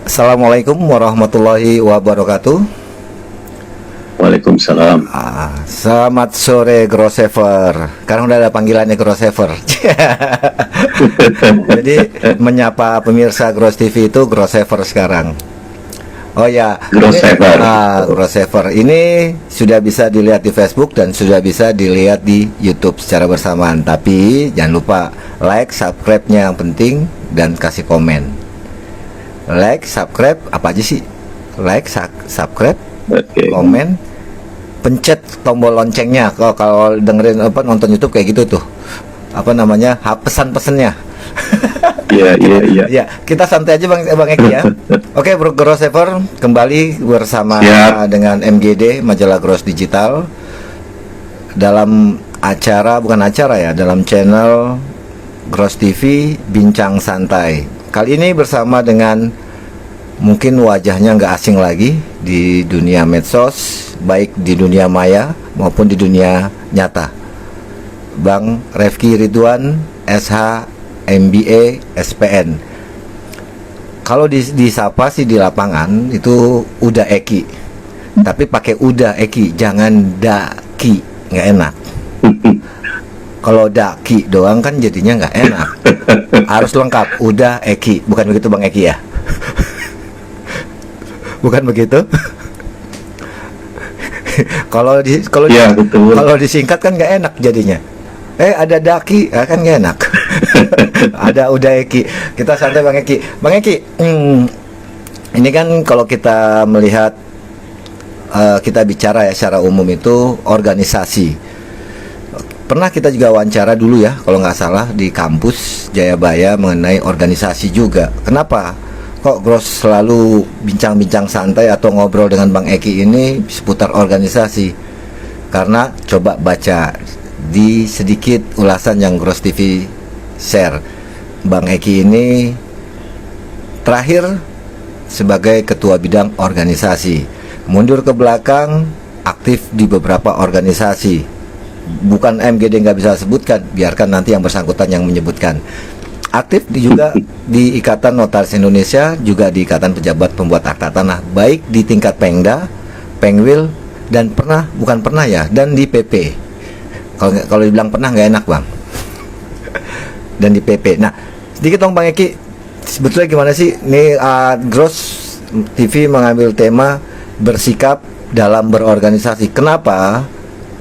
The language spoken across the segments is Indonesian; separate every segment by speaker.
Speaker 1: Assalamualaikum warahmatullahi wabarakatuh.
Speaker 2: Waalaikumsalam.
Speaker 1: Selamat sore Grossever. Sekarang udah ada panggilannya Grossever. Jadi menyapa pemirsa Gross TV itu Grossever sekarang. Oh ya,
Speaker 2: Grossever.
Speaker 1: Grossever ini sudah bisa dilihat di Facebook dan sudah bisa dilihat di YouTube secara bersamaan. Tapi jangan lupa like, subscribe-nya yang penting dan kasih komen. Like, subscribe, apa aja sih? Like, subscribe, komen, pencet tombol loncengnya. Kalau dengerin nonton YouTube kayak gitu tuh, pesan-pesannya.
Speaker 2: Iya.
Speaker 1: Ya, kita santai aja Bang Eki ya. Oke, Bro Grossever kembali bersama dengan MGD Majalah Gross Digital dalam dalam channel Gross TV Bincang Santai. Kali ini bersama dengan mungkin wajahnya nggak asing lagi di dunia medsos, baik di dunia maya maupun di dunia nyata, Bang Refky Ridwan, SH, MBA, SPN. Kalau disapa sih di lapangan itu udah Eki, tapi pakai udah Eki, jangan daki, nggak enak. Kalau daki doang kan jadinya nggak enak. Harus lengkap, udah Eki. Bukan begitu Bang Eki ya? Bukan begitu? Kalau disingkat kan nggak enak jadinya. Ada daki, kan nggak enak. Ada udah Eki. Kita santai Bang Eki. Bang Eki, ini kan kalau kita melihat, kita bicara ya secara umum itu organisasi. Pernah kita juga wawancara dulu ya, kalau nggak salah di kampus Jayabaya mengenai organisasi juga. Kenapa kok Gross selalu bincang-bincang santai atau ngobrol dengan Bang Eki ini seputar organisasi? Karena coba baca di sedikit ulasan yang Gross TV share, Bang Eki ini terakhir sebagai ketua bidang organisasi, mundur ke belakang aktif di beberapa organisasi. Bukan MGD nggak bisa sebutkan, biarkan nanti yang bersangkutan yang menyebutkan. Aktif juga di Ikatan Notaris Indonesia, juga di Ikatan Pejabat Pembuat Akta Tanah, baik di tingkat Pengda, Pengwil, dan dan di PP. Kalau dibilang pernah nggak enak Bang. Dan di PP. Nah, sedikit dong Bang Eki, sebetulnya gimana sih nih Gross TV mengambil tema bersikap dalam berorganisasi? Kenapa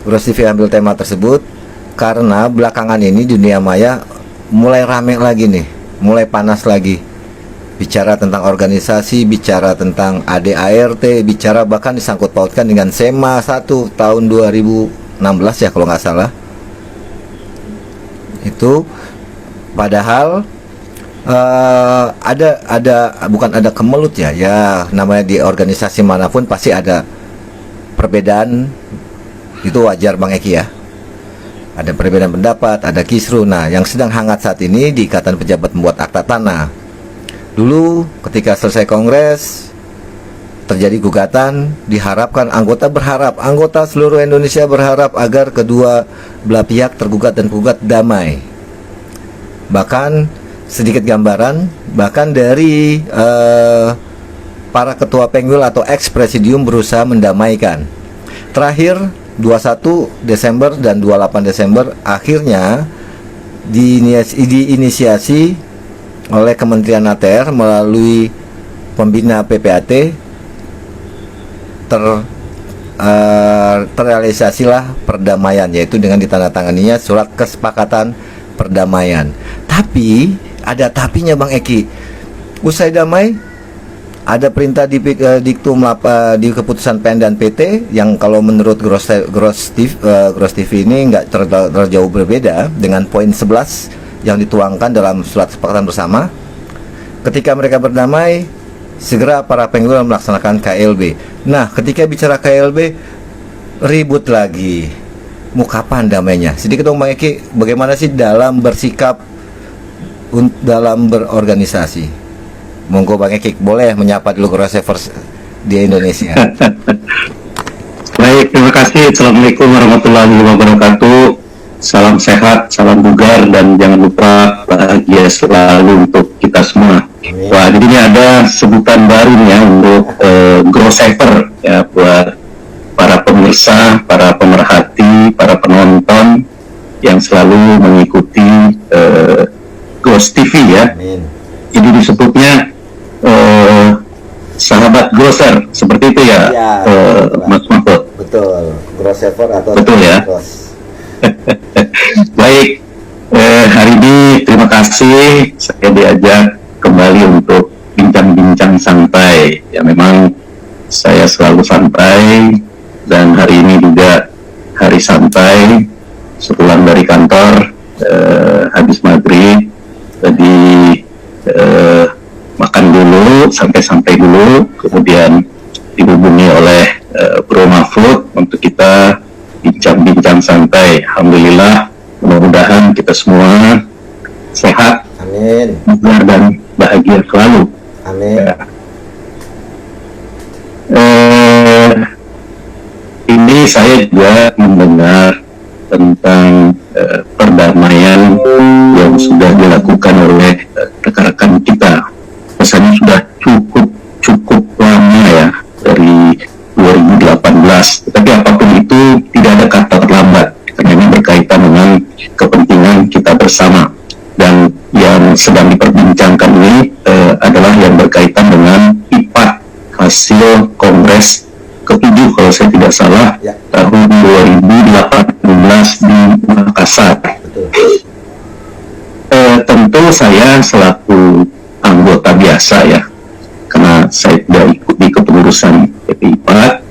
Speaker 1: Gross TV ambil tema tersebut? Karena belakangan ini dunia maya mulai rame lagi nih, mulai panas lagi. Bicara tentang organisasi, bicara tentang ADART, bicara bahkan disangkut pautkan dengan SEMA 1 tahun 2016 ya kalau nggak salah. Itu padahal bukan ada kemelut ya namanya di organisasi manapun pasti ada perbedaan. Itu wajar Bang Eki ya. Ada perbedaan pendapat, ada kisruh. Nah, yang sedang hangat saat ini di Ikatan Pejabat Pembuat Akta Tanah. Dulu ketika selesai kongres terjadi gugatan, diharapkan anggota seluruh Indonesia berharap agar kedua belah pihak tergugat dan penggugat damai. Bahkan sedikit gambaran, bahkan dari para ketua Pengwil atau ex-presidium berusaha mendamaikan. Terakhir 21 Desember dan 28 Desember akhirnya diinisiasi oleh Kementerian ATR melalui pembina PPAT terrealisasilah perdamaian, yaitu dengan ditandatanganinya surat kesepakatan perdamaian. Tapi ada tapinya Bang Eki. Usai damai ada perintah di diktum di keputusan PN dan PT yang kalau menurut Gross TV ini nggak terjauh berbeda dengan poin 11 yang dituangkan dalam surat kesepakatan bersama. Ketika mereka berdamai, segera para penggugat melaksanakan KLB. Nah, ketika bicara KLB, ribut lagi. Mau kapan damainya? Sedikit dong Bang Eki, bagaimana sih dalam bersikap dalam berorganisasi? Monggo Bang Eki, boleh menyapa dulu Grossever di Indonesia.
Speaker 2: Baik, terima kasih. Assalamualaikum warahmatullahi wabarakatuh. Salam sehat, salam bugar, dan jangan lupa bahagia selalu untuk kita semua.
Speaker 1: Amin.
Speaker 2: Wah, jadi ini ada sebutan baru nih ya untuk Grow Saver ya, buat para pemirsa, para pemerhati, para penonton yang selalu mengikuti Ghost TV ya.
Speaker 1: Amin.
Speaker 2: Jadi disebutnya sahabat grocer, seperti itu ya,
Speaker 1: Ya,
Speaker 2: Mas Mahfud.
Speaker 1: betul. Grow Saver atau
Speaker 2: Betul ya.
Speaker 1: Gross.
Speaker 2: Baik, hari ini terima kasih saya diajak kembali untuk bincang-bincang santai. Ya memang saya selalu santai, dan hari ini juga hari santai. Sepulang dari kantor, habis maghrib, jadi makan dulu, santai-santai dulu, kemudian dihubungi oleh Bro Mahfud untuk kita bincang-bincang santai. Alhamdulillah, mudah-mudahan kita semua sehat,
Speaker 1: Amin.
Speaker 2: bugar, dan bahagia selalu.
Speaker 1: Amin.
Speaker 2: Ya. Ini saya juga mendengar tentang perdamaian yang sudah dilakukan oleh rekan-rekan kita. Pesannya sudah cukup lama ya, dari 2018. Tetapi apapun itu, tidak ada kata terlambat, karena ini berkaitan dengan kepentingan kita bersama. Dan yang sedang diperbincangkan ini adalah yang berkaitan dengan IPAT, hasil Kongres ke-7 kalau saya tidak salah,
Speaker 1: Ya.
Speaker 2: tahun 2018 di Makassar.
Speaker 1: Betul.
Speaker 2: Tentu saya selaku anggota biasa ya, karena saya tidak ikut di kepengurusan IPAT,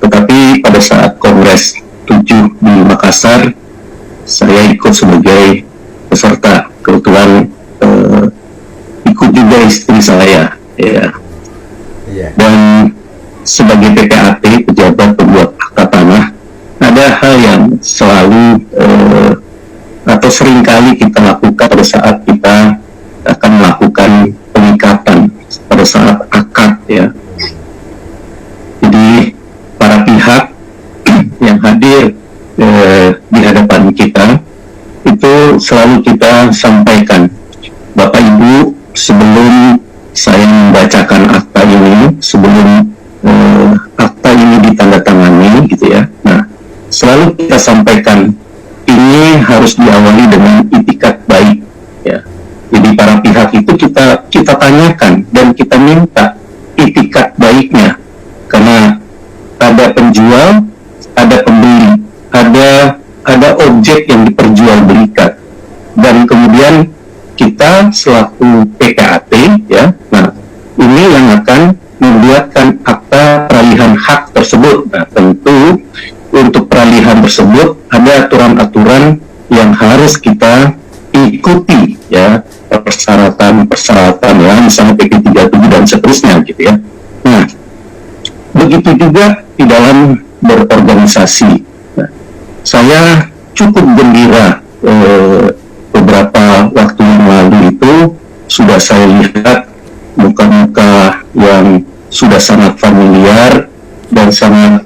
Speaker 2: tetapi pada saat Kongres 7 di Makassar, saya ikut sebagai peserta. Kebetulan ikut juga istri saya ya.
Speaker 1: Iya.
Speaker 2: Dan sebagai PPAT, pejabat pembuat akta tanah, ada hal yang selalu atau seringkali kita lakukan pada saat kita akan melakukan pengikatan, pada saat akad ya. Jadi para pihak yang hadir di hadapan kita itu selalu kita sampaikan, Bapak Ibu, sebelum saya membacakan akta ini, sebelum akta ini ditandatangani gitu ya. Nah, selalu kita sampaikan ini harus diawali dengan itikat baik ya. Jadi para pihak itu kita tanyakan dan kita minta itikat baiknya, karena ada penjual, ada pembeli, ada objek yang diperjualbelikan, dan kemudian kita selaku PPAT ya, nah ini yang akan membuatkan akta peralihan hak tersebut. Nah, tentu untuk peralihan tersebut ada aturan-aturan yang harus kita ikuti ya, persyaratan ya, misalnya PP37 dan seterusnya gitu ya. Nah, begitu juga di dalam berorganisasi. Nah, saya cukup gembira beberapa waktu yang lalu itu sudah saya lihat muka-muka yang sudah sangat familiar dan sangat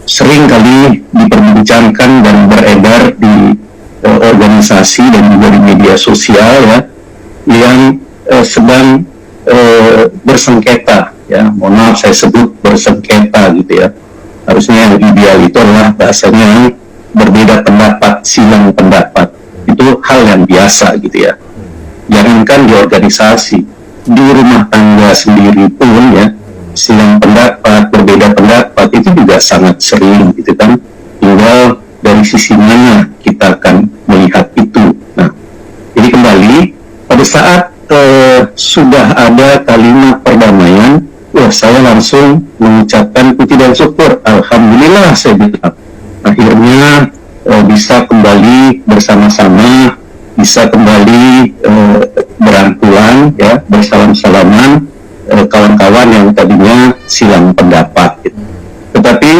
Speaker 2: sering kali diperbincangkan dan beredar di organisasi dan juga di media sosial ya, yang sedang bersengketa ya. Mohon maaf saya sebut bersengketa gitu ya. Harusnya yang ideal itu adalah bahasanya berbeda pendapat, silang pendapat. Itu hal yang biasa gitu ya. Jangankan di organisasi, di rumah tangga sendiri pun ya, silang pendapat, berbeda pendapat itu juga sangat sering gitu kan. Tinggal dari sisi mana kita akan melihat itu. Nah, jadi kembali pada saat sudah ada kalimat perdamaian, wah saya langsung mengucapkan puji dan syukur. Alhamdulillah saya bilang, akhirnya bisa kembali bersama-sama, bisa kembali berangkulan ya, bersalam-salaman, kawan-kawan yang tadinya silang pendapat gitu. Tetapi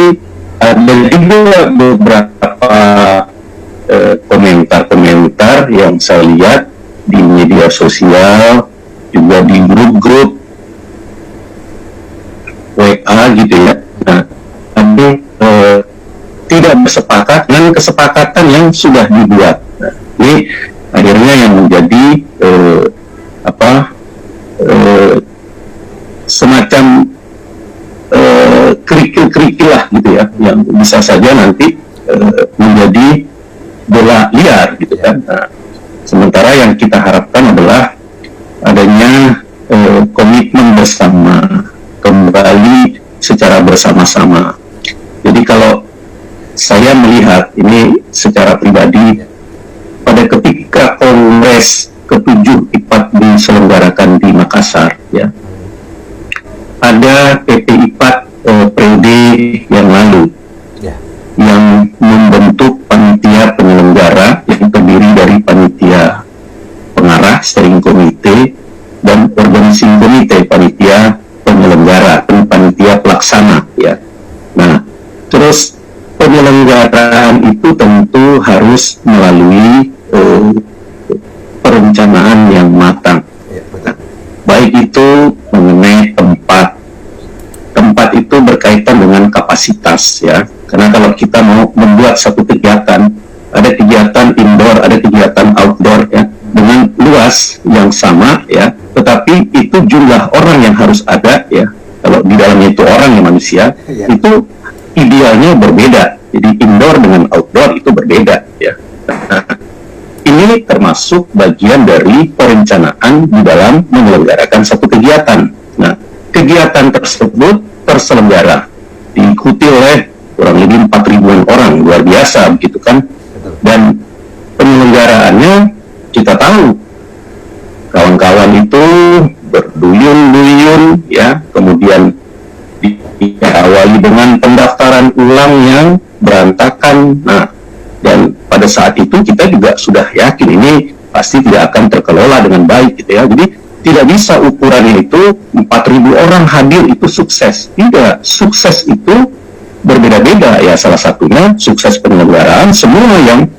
Speaker 2: ada juga beberapa komentar-komentar yang saya lihat di media sosial, juga di grup-grup A gitu ya. Nah, tapi tidak bersepakat dengan kesepakatan yang sudah dibuat. Nah, ini akhirnya yang menjadi semacam kerikil-kerikil lah gitu ya, yang bisa saja nanti menjadi bola liar gitu kan. Nah, sementara yang kita harapkan adalah adanya komitmen bersama, kembali secara bersama-sama. Jadi kalau saya melihat ini secara pribadi, pada ketika Kongres ke-7 IPAT diselenggarakan di Makassar, ya, ada PP IPAT periode yang lalu yang membentuk panitia penyelenggara yang terdiri dari panitia pengarah, steering komite, dan organizing komite, panitia penyelenggara, dan panitia pelaksana, ya. Nah, terus penyelenggaraan itu tentu harus melalui perencanaan yang matang, baik itu mengenai tempat itu berkaitan dengan kapasitas, ya. Karena kalau kita mau membuat satu kegiatan, ada kegiatan indoor, ada kegiatan outdoor, ya, dengan luas yang sama, ya, tetapi itu jumlah orang yang harus ada, ya, kalau di dalamnya itu orang yang manusia, itu idealnya berbeda. Jadi indoor dengan outdoor itu berbeda, ya. Nah, ini termasuk bagian dari perencanaan di dalam menyelenggarakan satu kegiatan. Nah, kegiatan tersebut terselenggara, diikuti oleh kurang lebih 4.000-an orang, luar biasa begitu kan. Dan penyelenggaraannya kita tahu, kawan-kawan itu berduyun-duyun, ya, kemudian diawali dengan pendaftaran ulang yang berantakan. Nah, dan pada saat itu kita juga sudah yakin ini pasti tidak akan terkelola dengan baik gitu ya. Jadi tidak bisa ukurannya itu 4.000 orang hadir itu sukses. Tidak, sukses itu berbeda-beda, ya. Salah satunya sukses penyelenggaraan, semua yang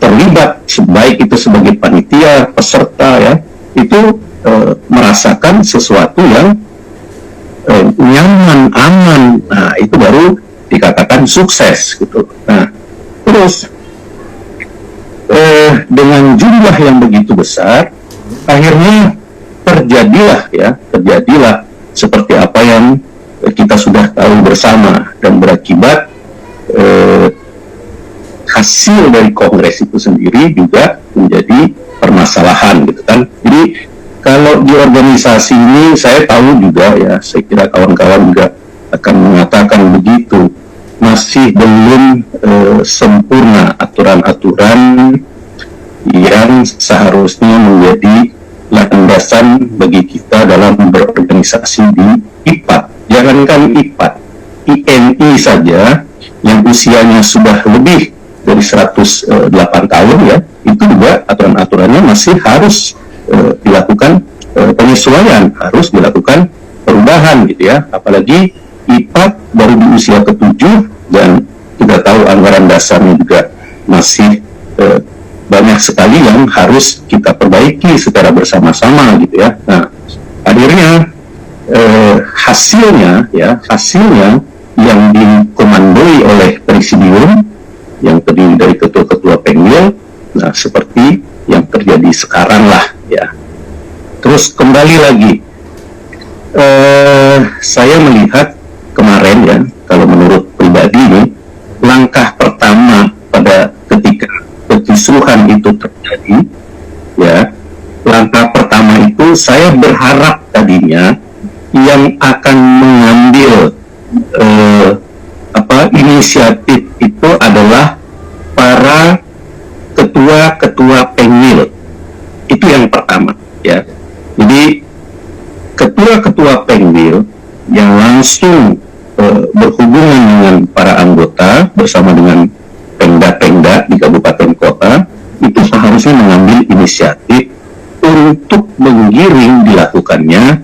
Speaker 2: terlibat, baik itu sebagai panitia, peserta, ya, itu merasakan sesuatu yang nyaman, aman. Nah, itu baru dikatakan sukses gitu. Nah, terus dengan jumlah yang begitu besar, akhirnya terjadilah seperti apa yang kita sudah tahu bersama, dan berakibat hasil dari kongres itu sendiri juga menjadi permasalahan gitu kan. Jadi kalau di organisasi ini saya tahu juga, ya, saya kira kawan-kawan juga akan mengatakan begitu, masih belum sempurna aturan-aturan yang seharusnya menjadi landasan bagi kita dalam berorganisasi di IPAT. Jangankan IPAT, INI saja yang usianya sudah lebih dari 108 tahun, ya, itu juga aturan-aturannya masih harus dilakukan penyesuaian, harus dilakukan perubahan gitu ya. Apalagi IPAT baru di usia ke-7, dan kita tahu anggaran dasarnya juga masih banyak sekali yang harus kita perbaiki secara bersama-sama gitu ya. Nah, akhirnya hasilnya yang dikomandoi oleh presidium yang terdiri dari ketua-ketua Pengwil, nah seperti yang terjadi sekarang lah, ya. Terus kembali lagi, saya melihat kemarin, ya, kalau menurut pribadi ini, langkah pertama pada ketika kekisruhan itu terjadi, ya, langkah pertama itu saya berharap tadinya yang akan mengambil inisiatif itu adalah para ketua-ketua Pengwil. Itu yang pertama, ya. Jadi ketua-ketua Pengwil yang langsung berhubungan dengan para anggota bersama dengan pemda-pemda di kabupaten kota itu seharusnya mengambil inisiatif untuk menggiring dilakukannya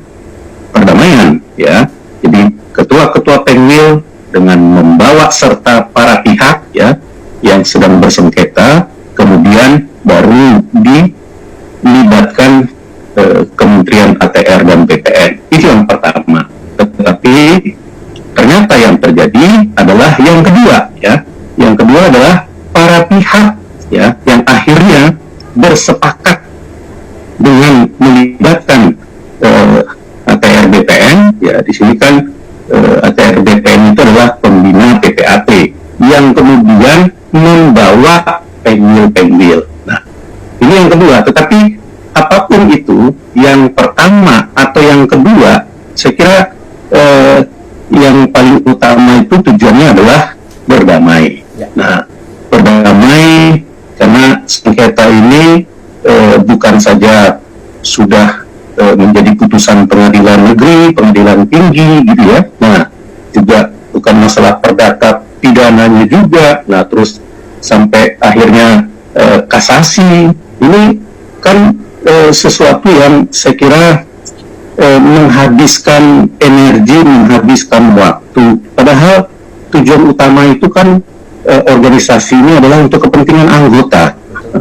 Speaker 2: perdamaian, ya. Jadi ketua-ketua Pengwil dengan membawa serta para pihak, ya, yang sedang bersengketa, kemudian baru dilibatkan Kementerian ATR dan BPN. Itu yang pertama. Tetapi ternyata yang terjadi adalah yang kedua, ya. Yang kedua adalah para pihak, ya, yang akhirnya bersepakat dengan melibatkan ATR BPN, ya. Di sini kan ATR BPN itu adalah pembina PPAT yang kemudian membawa penggil-penggil. Nah, ini yang kedua. Tetapi apapun itu, yang pertama atau yang kedua, saya kira yang paling utama itu tujuannya adalah berdamai. Nah, berdamai karena sengketa ini bukan saja sudah menjadi putusan pengadilan negeri, pengadilan tinggi, gitu ya. Nah, juga bukan masalah perdata pidananya juga. Nah, terus sampai akhirnya kasasi. Ini kan sesuatu yang saya kira menghabiskan energi, menghabiskan waktu. Padahal tujuan utama itu kan organisasi ini adalah untuk kepentingan anggota.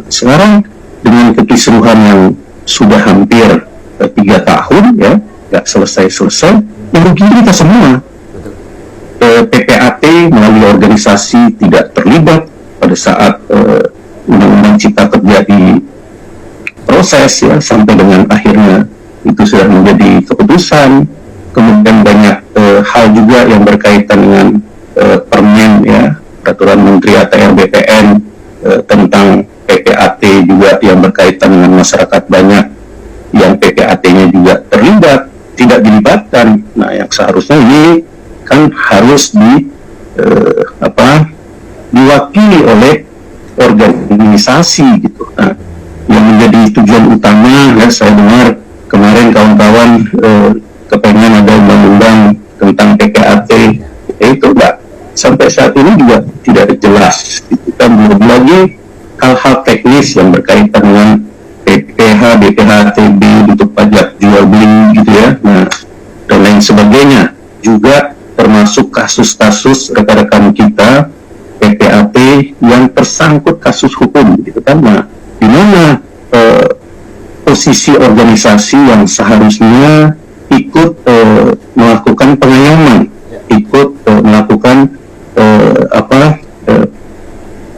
Speaker 2: Sekarang dengan kekisruhan yang sudah hampir 3 tahun, ya, nggak selesai-selesai, yang rugi kita semua. PPAT melalui organisasi tidak terlibat pada saat Undang-Undang Cipta Kerja di proses, ya, sampai dengan akhirnya itu sudah menjadi keputusan. Kemudian banyak hal juga yang berkaitan dengan permen, ya, peraturan Menteri ATR BPN tentang PPAT juga yang berkaitan dengan masyarakat, banyak yang PPAT-nya juga terlibat, tidak dilibatkan. Nah, yang seharusnya ini kan harus diwakili oleh organisasi, gitu. Nah, yang menjadi tujuan utama, ya, saya dengar kemarin kawan-kawan kepengen ada undang-undang tentang PPAT, itu enggak, sampai saat ini juga tidak jelas. Itu kan belum lagi hal-hal teknis yang berkaitan dengan PPh, BPh, TB untuk pajak jual beli, gitu ya. Nah, dan lain sebagainya. Juga termasuk kasus-kasus rekan-rekan kita PPAT yang tersangkut kasus hukum, gitu kan. Nah, di mana posisi organisasi yang seharusnya ikut melakukan pengayoman, ikut melakukan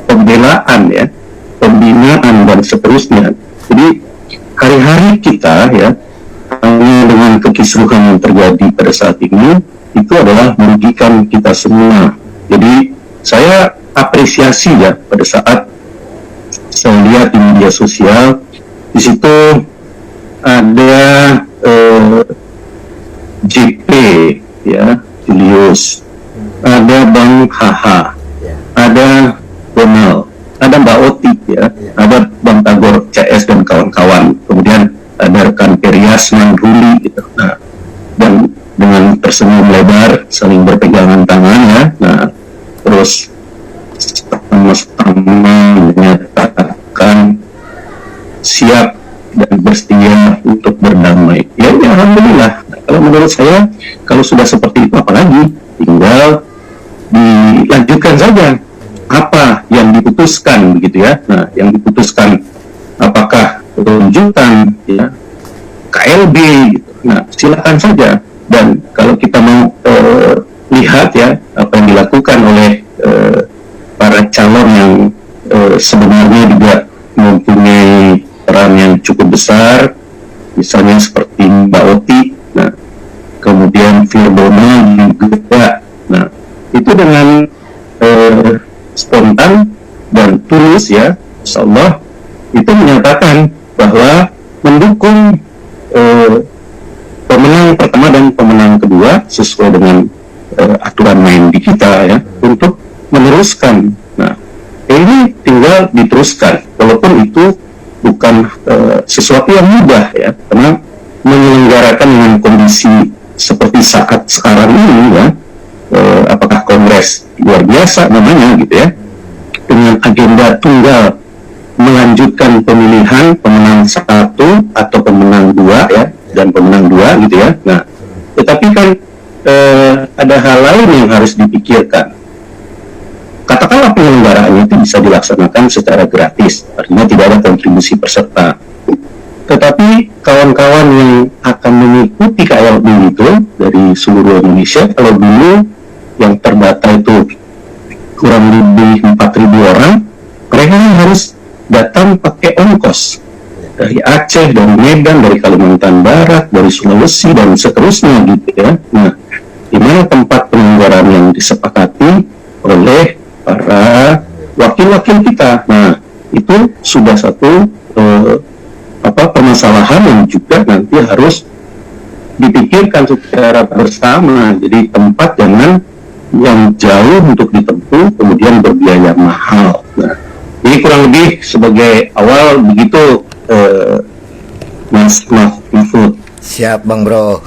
Speaker 2: pembelaan, ya, pembinaan dan seterusnya. Jadi hari-hari kita, ya, dengan kekisruhan yang terjadi pada saat ini itu adalah merugikan kita semua. Jadi saya apresiasi, ya, pada saat saya lihat di media sosial, di situ ada JP, ya, Julius, ada Bang Haha, ada Donald, ada Mbak Oti, ya, ada Bang Tagor CS dan kawan-kawan, kemudian ada rekan Perias, Ruli, gitu. Nah, dan dengan tersenyum lebar saling berpegangan tangan, ya. Nah, terus sama-sama menyatakan siap dan bersedia untuk berdamai. Ya, alhamdulillah. Nah, kalau menurut saya, kalau sudah seperti itu, apalagi tinggal dilanjutkan saja apa yang diputuskan, begitu ya. Nah, yang diputuskan apakah runjukan, ya, KLB, gitu. Nah, silakan saja. Dan kalau kita mau lihat, ya, apa yang dilakukan oleh para calon yang sebenarnya juga mempunyai peran yang cukup besar, misalnya seperti Mbak Oti, nah, kemudian Firbono juga. Nah, itu dengan spontan dan tulus, ya, insyaallah itu menyatakan bahwa mendukung pemenang pertama dan pemenang kedua sesuai dengan aturan main di kita, ya, untuk meneruskan. Nah, ini tinggal diteruskan, walaupun itu bukan sesuatu yang mudah, ya, karena menyelenggarakan dengan kondisi seperti saat sekarang ini, ya, apakah kongres luar biasa namanya, gitu ya, dengan agenda tunggal melanjutkan pemilihan pemenang 1 atau pemenang 2, ya, dan pemenang 2, gitu ya. Nah, tetapi kan ada hal lain yang harus dipikirkan. Katakanlah penyelenggaraannya itu bisa dilaksanakan secara gratis, artinya tidak ada kontribusi peserta. Tetapi kawan-kawan yang akan mengikuti KLB itu dari seluruh Indonesia, kalau dulu yang terdata itu kurang lebih 4.000 orang, mereka harus datang pakai ongkos dari Aceh, dari Medan, dari Kalimantan Barat, dari Sulawesi, dan seterusnya gitu ya. Nah, di mana tempat penyelenggaraan yang disepakati oleh para wakil-wakil kita. Nah, itu sudah satu permasalahan yang juga nanti harus dipikirkan secara bersama. Jadi tempat yang jauh untuk ditempuh, kemudian berbiaya mahal. Nah, ini kurang lebih sebagai awal begitu, Mas Mahfud.
Speaker 1: Siap Bang Bro.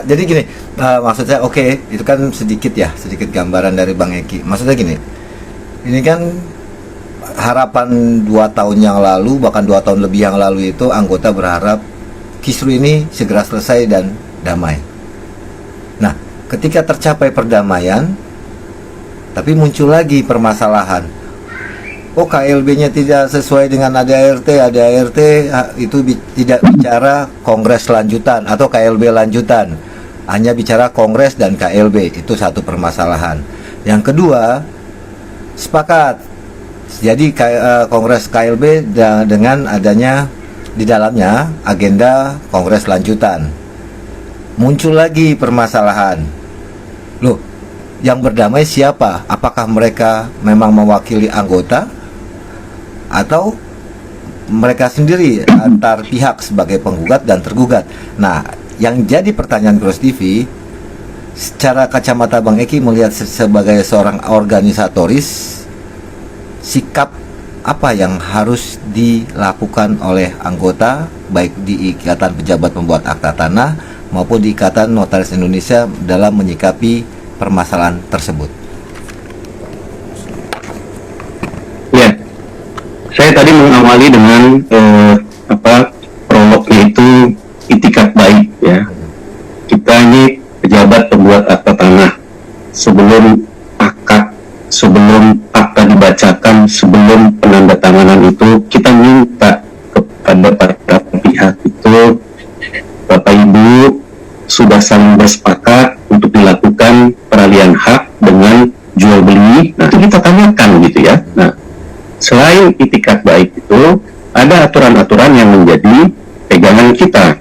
Speaker 1: Jadi gini, maksud saya oke, itu kan sedikit gambaran dari Bang Eki. Maksudnya gini, ini kan harapan 2 tahun yang lalu, bahkan 2 tahun lebih yang lalu itu anggota berharap kisru ini segera selesai dan damai. Nah, ketika tercapai perdamaian, tapi muncul lagi permasalahan. Oh, KLB-nya tidak sesuai dengan ADART itu tidak bicara kongres lanjutan atau KLB lanjutan, hanya bicara kongres dan KLB, itu satu permasalahan. Yang kedua, sepakat jadi kongres KLB dengan adanya di dalamnya agenda kongres lanjutan. Muncul lagi permasalahan, loh, yang berdamai siapa? Apakah mereka memang mewakili anggota atau mereka sendiri antar pihak sebagai penggugat dan tergugat? Nah, yang jadi pertanyaan Cross TV, secara kacamata Bang Eki melihat sebagai seorang organisatoris, sikap apa yang harus dilakukan oleh anggota baik di Ikatan Pejabat Pembuat Akta Tanah maupun di Ikatan Notaris Indonesia dalam menyikapi permasalahan tersebut?
Speaker 2: Ya, saya tadi mengawali dengan prolognya itu itikat baik ya. Kita ini pejabat pembuat akta tanah, sebelum akta dibacakan, sebelum penandatanganan itu kita minta kepada para pihak itu, Bapak Ibu sudah saling bersepakat untuk dilakukan peralihan hak dengan jual beli. Nah, itu kita tanyakan gitu ya. Nah, selain itikat baik itu, ada aturan-aturan yang menjadi pegangan kita.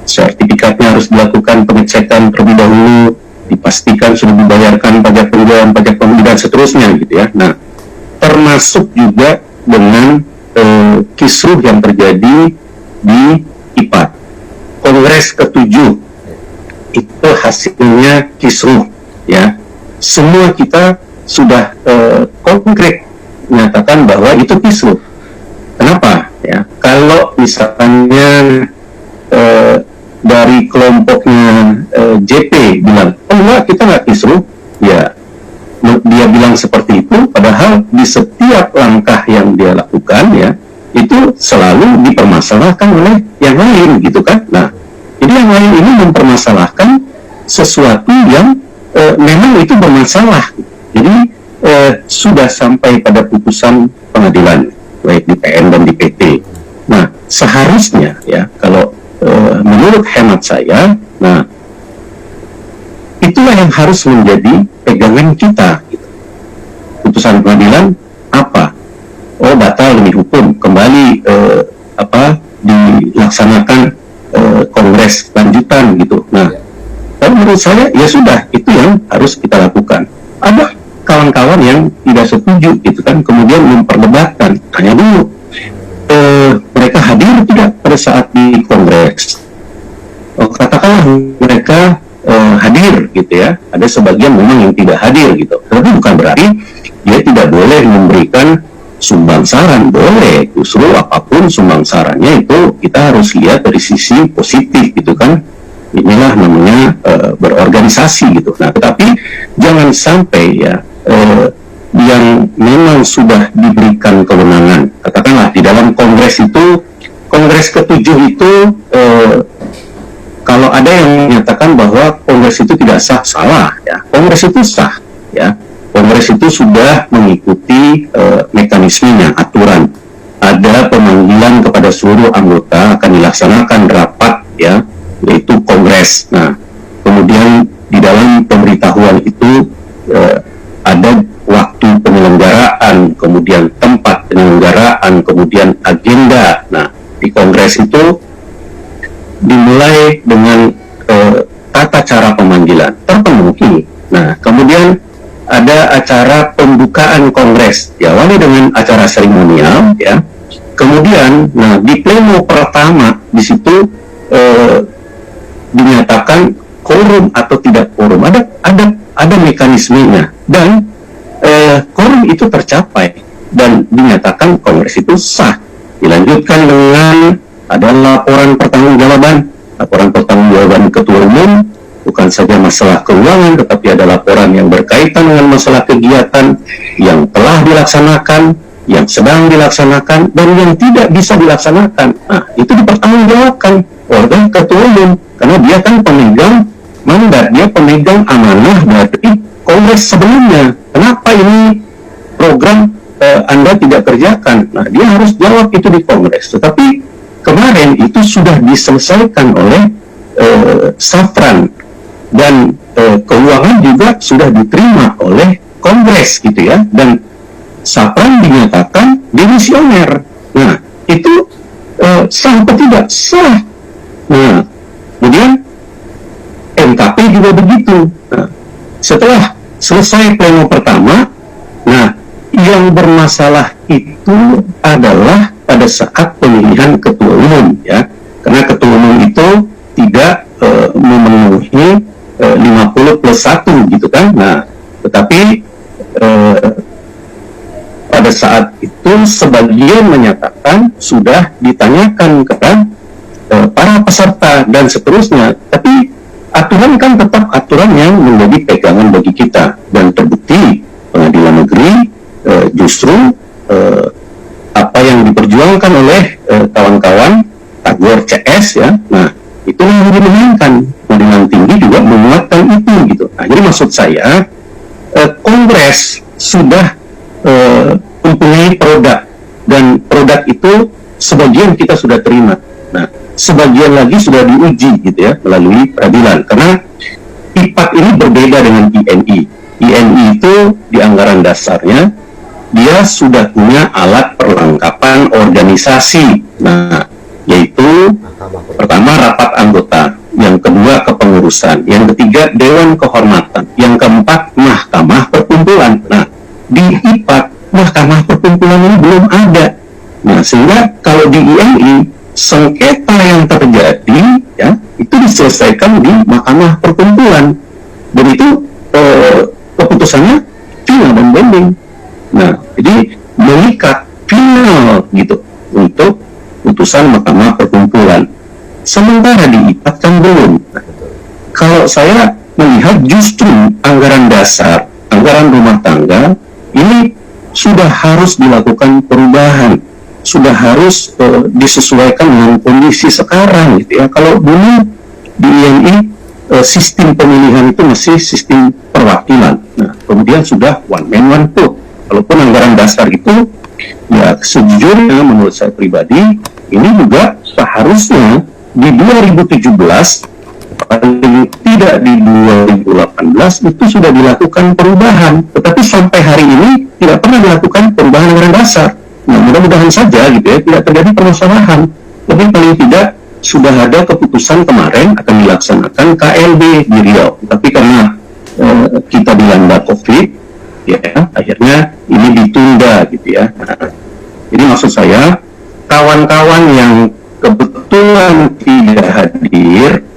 Speaker 2: Sertifikatnya harus dilakukan pengecekan terlebih dahulu, dipastikan sudah dibayarkan pajak penjualan, pajak pembeli, dan seterusnya gitu ya. Nah, termasuk juga dengan kisruh yang terjadi di IPAT. Kongres ke-7 itu hasilnya kisruh ya. Semua kita sudah konkret menyatakan bahwa itu kisruh. Kenapa ya? Kalau misalnya dari kelompoknya JP bilang, oh enggak, kita nggak kisruh, ya dia bilang seperti itu, padahal di setiap langkah yang dia lakukan ya, itu selalu dipermasalahkan oleh yang lain gitu kan. Nah, jadi yang lain ini mempermasalahkan sesuatu yang memang itu bermasalah. Jadi sudah sampai pada putusan pengadilan baik di PN dan di PT. Nah, seharusnya ya, kalau menurut hemat saya, nah itulah yang harus menjadi pegangan kita gitu. Putusan pengadilan apa? Oh, batal demi hukum, kembali dilaksanakan kongres lanjutan gitu. Nah, tapi menurut saya ya sudah, itu yang harus kita lakukan. Ada kawan-kawan yang tidak setuju gitu kan, kemudian memperdebatkan, tanya dulu, mereka hadir tidak pada saat di kongres? Katakanlah mereka hadir gitu ya, ada sebagian memang yang tidak hadir gitu, tapi bukan berarti dia tidak boleh memberikan sumbang saran. Boleh, justru apapun sumbang sarannya itu kita harus lihat dari sisi positif gitu kan. Inilah namanya berorganisasi gitu. Nah, tetapi jangan sampai ya yang memang sudah diberikan kewenangan, katakanlah di dalam kongres itu, kongres ke-7 itu kalau ada yang menyatakan bahwa kongres itu tidak sah, salah ya. Kongres itu sah ya. Kongres itu sudah mengikuti mekanismenya, aturan. Ada pemanggilan kepada seluruh anggota, akan dilaksanakan rapat ya, yaitu kongres. Nah, kemudian di dalam pemberitahuan itu kongres itu dimulai dengan tata cara pemanggilan terpenuhi. Nah, kemudian ada acara pembukaan kongres, diawali dengan acara seremonial, ya. Kemudian, nah di pleno pertama di situ dinyatakan quorum atau tidak quorum. Ada mekanismenya, dan quorum itu tercapai dan dinyatakan kongres itu sah. Dilanjutkan dengan ada laporan pertanggungjawaban ketua umum, bukan saja masalah keuangan, tetapi ada laporan yang berkaitan dengan masalah kegiatan yang telah dilaksanakan, yang sedang dilaksanakan, dan yang tidak bisa dilaksanakan. Nah, itu dipertanggungjawabkan oleh ketua umum, karena dia kan pemegang mandat, dia pemegang amanah dari kongres sebelumnya. Kenapa ini program Anda tidak kerjakan? Nah, dia harus jawab itu di kongres. Tetapi kemarin itu sudah diselesaikan oleh Safran, dan keuangan juga sudah diterima oleh kongres gitu ya, dan Safran dinyatakan demisioner. Nah, itu sah atau tidak? Sah. Nah, kemudian NKP juga begitu. Nah, setelah selesai pleno pertama, nah yang bermasalah itu adalah pada saat pemilihan ketua umum, ya, karena ketua umum itu tidak memenuhi 50+1 gitu kan. Nah, tetapi pada saat itu sebagian menyatakan sudah ditanyakan kepada para peserta dan seterusnya, tapi aturan kan tetap aturan yang menjadi pegangan bagi kita, dan terbukti pengadilan negeri justru apa yang diperjuangkan oleh kawan-kawan Tagor CS, ya, nah itu yang dimenangkan. Pengadilan tinggi juga menguatkan itu gitu. Nah, jadi maksud saya kongres sudah mempunyai produk, dan produk itu sebagian kita sudah terima. Nah, sebagian lagi sudah diuji gitu ya melalui peradilan, karena IPAT ini berbeda dengan INI. INI itu di anggaran dasarnya dia sudah punya alat perlengkapan organisasi. Nah, yaitu pertama rapat anggota, yang kedua kepengurusan, yang ketiga dewan kehormatan, yang keempat mahkamah perkumpulan. Nah, di IPAT mahkamah perkumpulan ini belum ada. Nah, sehingga kalau di INI sengketa yang terjadi, ya, itu diselesaikan di mahkamah perkumpulan, dan itu keputusannya final dan binding. Nah, jadi mengikat final gitu untuk putusan mahkamah perkumpulan. Sementara di IPAT kan belum. Nah, kalau saya melihat justru anggaran dasar, anggaran rumah tangga ini sudah harus dilakukan perubahan, sudah harus disesuaikan dengan kondisi sekarang gitu ya. Kalau dulu di INI sistem pemilihan itu masih sistem perwakilan. Nah, kemudian sudah one man one vote. Walaupun anggaran dasar itu, ya sejujurnya menurut saya pribadi, ini juga seharusnya di 2017, paling tidak di 2018 itu sudah dilakukan perubahan. Tetapi sampai hari ini tidak pernah dilakukan perubahan anggaran dasar. Nah, mudah-mudahan saja gitu ya, tidak terjadi permasalahan. Tapi paling tidak sudah ada keputusan kemarin akan dilaksanakan KLB di Riau. Tapi karena kita dilanda COVID, ya akhirnya ini ditunda gitu ya. Nah, jadi maksud saya, kawan-kawan yang kebetulan tidak hadir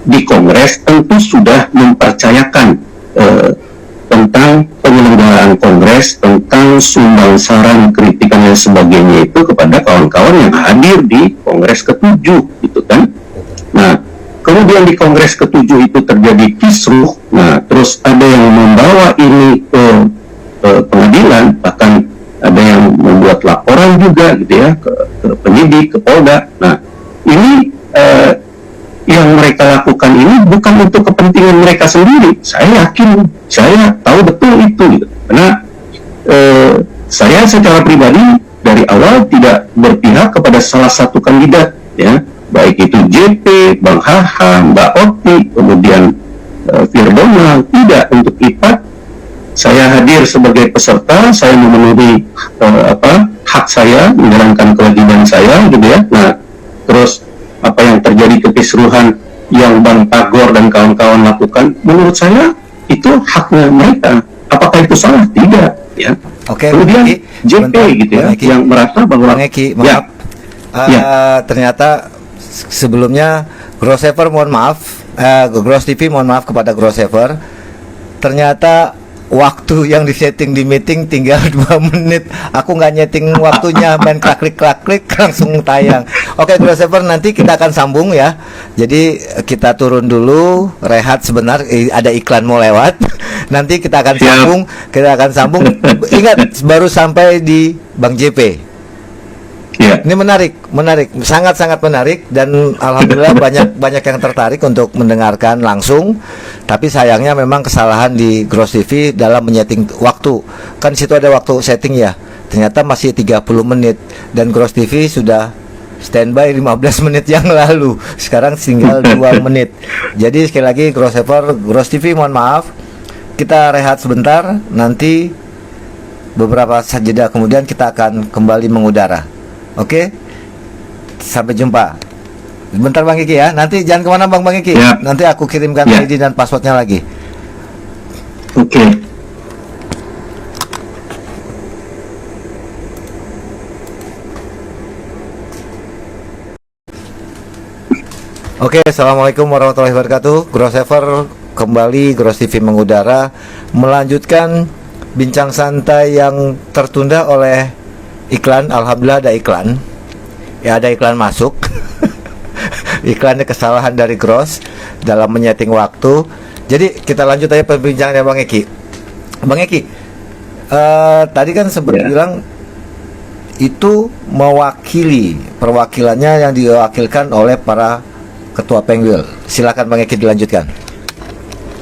Speaker 2: di Kongres tentu sudah mempercayakan tentang penyelenggaraan Kongres, tentang sumbang saran, kritikan dan sebagainya itu kepada kawan-kawan yang hadir di Kongres ke-7 gitu kan. Nah, kemudian di Kongres ke-7 itu terjadi kisruh. Nah, terus ada yang membawa ini ke pengadilan, bahkan ada yang membuat laporan juga gitu ya ke penyidik, ke Polda. Nah, ini yang mereka lakukan ini bukan untuk kepentingan mereka sendiri. Saya yakin, saya tahu betul itu gitu. Karena saya secara pribadi dari awal tidak berpihak kepada salah satu kandidat ya, baik itu JP, Bang Haha, Mbak Oti, kemudian Firdona. Tidak, untuk IPAT saya hadir sebagai peserta, saya memenuhi hak saya, menjalankan kewajiban saya gitu ya. Nah, perkisruhan yang Bang Tagor dan kawan-kawan lakukan, menurut saya itu haknya mereka. Apakah itu salah? Tidak, ya.
Speaker 1: Oke,
Speaker 2: kemudian
Speaker 1: Eki,
Speaker 2: JP
Speaker 1: bentar,
Speaker 2: gitu ya,
Speaker 1: Bang Eki.
Speaker 2: yang merasa bahwa
Speaker 1: Bang Eki, maaf.
Speaker 2: Ya.
Speaker 1: Ternyata sebelumnya Grossever mohon maaf, Gross TV mohon maaf kepada Grossever. Ternyata waktu yang disetting di meeting tinggal 2 menit. Aku nggak nyeting waktunya, main klik langsung tayang. Oke, Grossever, nanti kita akan sambung ya. Jadi kita turun dulu, rehat sebentar, ada iklan mau lewat. Nanti kita akan sambung. Ingat, baru sampai di Bang JP.
Speaker 2: Ya.
Speaker 1: Ini menarik, sangat-sangat menarik, dan alhamdulillah banyak yang tertarik untuk mendengarkan langsung. Tapi sayangnya memang kesalahan di Gross TV dalam menyeting waktu. Kan situ ada waktu setting ya. Ternyata masih 30 menit dan Gross TV sudah standby 15 menit yang lalu. Sekarang tinggal 2 menit. Jadi sekali lagi Gross TV mohon maaf. Kita rehat sebentar, nanti beberapa jeda kemudian kita akan kembali mengudara. Oke, sampai jumpa. Bentar Bang Eki ya. Nanti jangan kemana Bang Eki.
Speaker 2: Ya.
Speaker 1: Nanti aku kirimkan
Speaker 2: Ya.
Speaker 1: ID dan passwordnya lagi.
Speaker 2: Oke.
Speaker 1: Oke, assalamualaikum warahmatullahi wabarakatuh. Grossever kembali, Gross TV mengudara, melanjutkan bincang santai yang tertunda oleh iklan. Alhamdulillah ada iklan. Ya, ada iklan masuk. Iklannya kesalahan dari Gross dalam menyeting waktu. Jadi kita lanjut aja perbincangannya Bang Eki. Bang Eki, tadi kan sempat bilang itu mewakili, perwakilannya yang diwakilkan oleh para ketua Pengwil. Silakan Bang Eki dilanjutkan.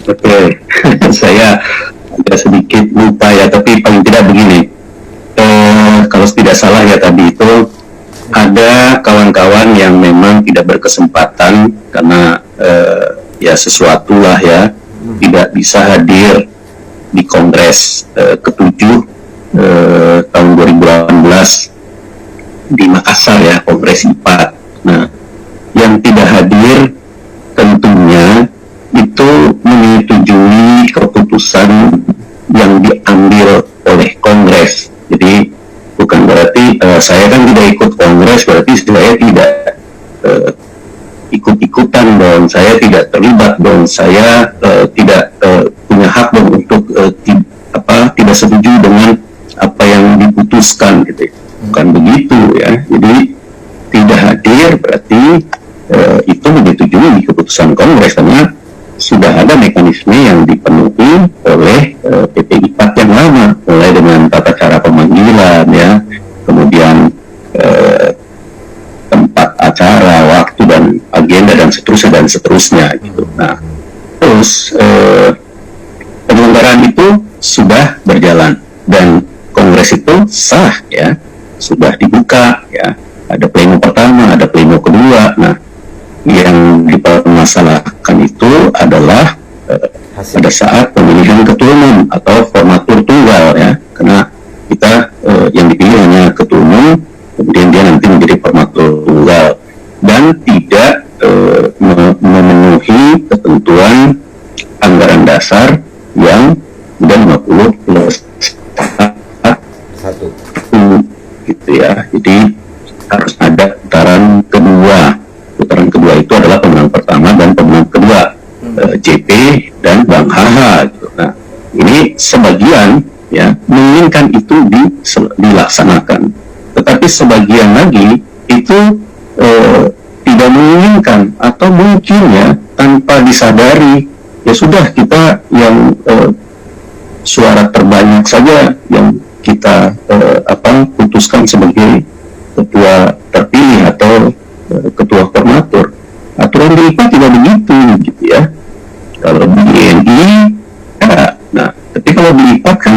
Speaker 2: Oke, saya agak sedikit lupa ya, tapi paling tidak begini. Kalau tidak salah ya tadi itu ada kawan-kawan yang memang tidak berkesempatan karena ya sesuatu lah ya, tidak bisa hadir di Kongres ke-7 tahun 2018 di Makassar ya, Kongres IPAT. Nah, yang tidak hadir tentunya itu menyetujui keputusan yang diambil oleh Kongres. Jadi bukan berarti saya kan tidak ikut Kongres berarti saya tidak ikut-ikutan dong, saya tidak terlibat dong, saya tidak punya hak dong untuk tidak setuju dengan apa yang diputuskan gitu. Bukan begitu ya. Jadi tidak hadir berarti itu menyetujui keputusan Kongres, karena sudah ada mekanisme yang dipenuhi oleh PP IPAT yang lama, mulai dengan tata cara pemanggilan ya, kemudian tempat acara, waktu dan agenda dan seterusnya gitu. Nah, terus penyelenggaraan itu sudah berjalan dan Kongres itu sah ya, sudah dibuka ya, ada pleno pertama, ada pleno kedua. Nah, yang dipermasalahkan itu adalah pada saat pemilihan ketua umum atau formatur tunggal ya, karena kita yang dipilih hanya ketua umum, kemudian dia nanti menjadi formatur tunggal dan tidak memenuhi ketentuan anggaran dasar yang sudah 50 plus 1 gitu ya. Jadi harus ada putaran kedua. Putaran kedua itu adalah pemenang pertama dan pemenang kedua, JP dan Bang HH gitu. Nah, ini sebagian ya menginginkan itu dilaksanakan, tetapi sebagian lagi itu tidak menginginkan, atau mungkin ya tanpa disadari ya sudah kita yang suara terbanyak saja yang kita putuskan sebagai ketua terpilih atau ketua formatur. Aturan di IPA tidak begitu gitu ya. Kalau di INI ya, nah tapi kalau di IPA kan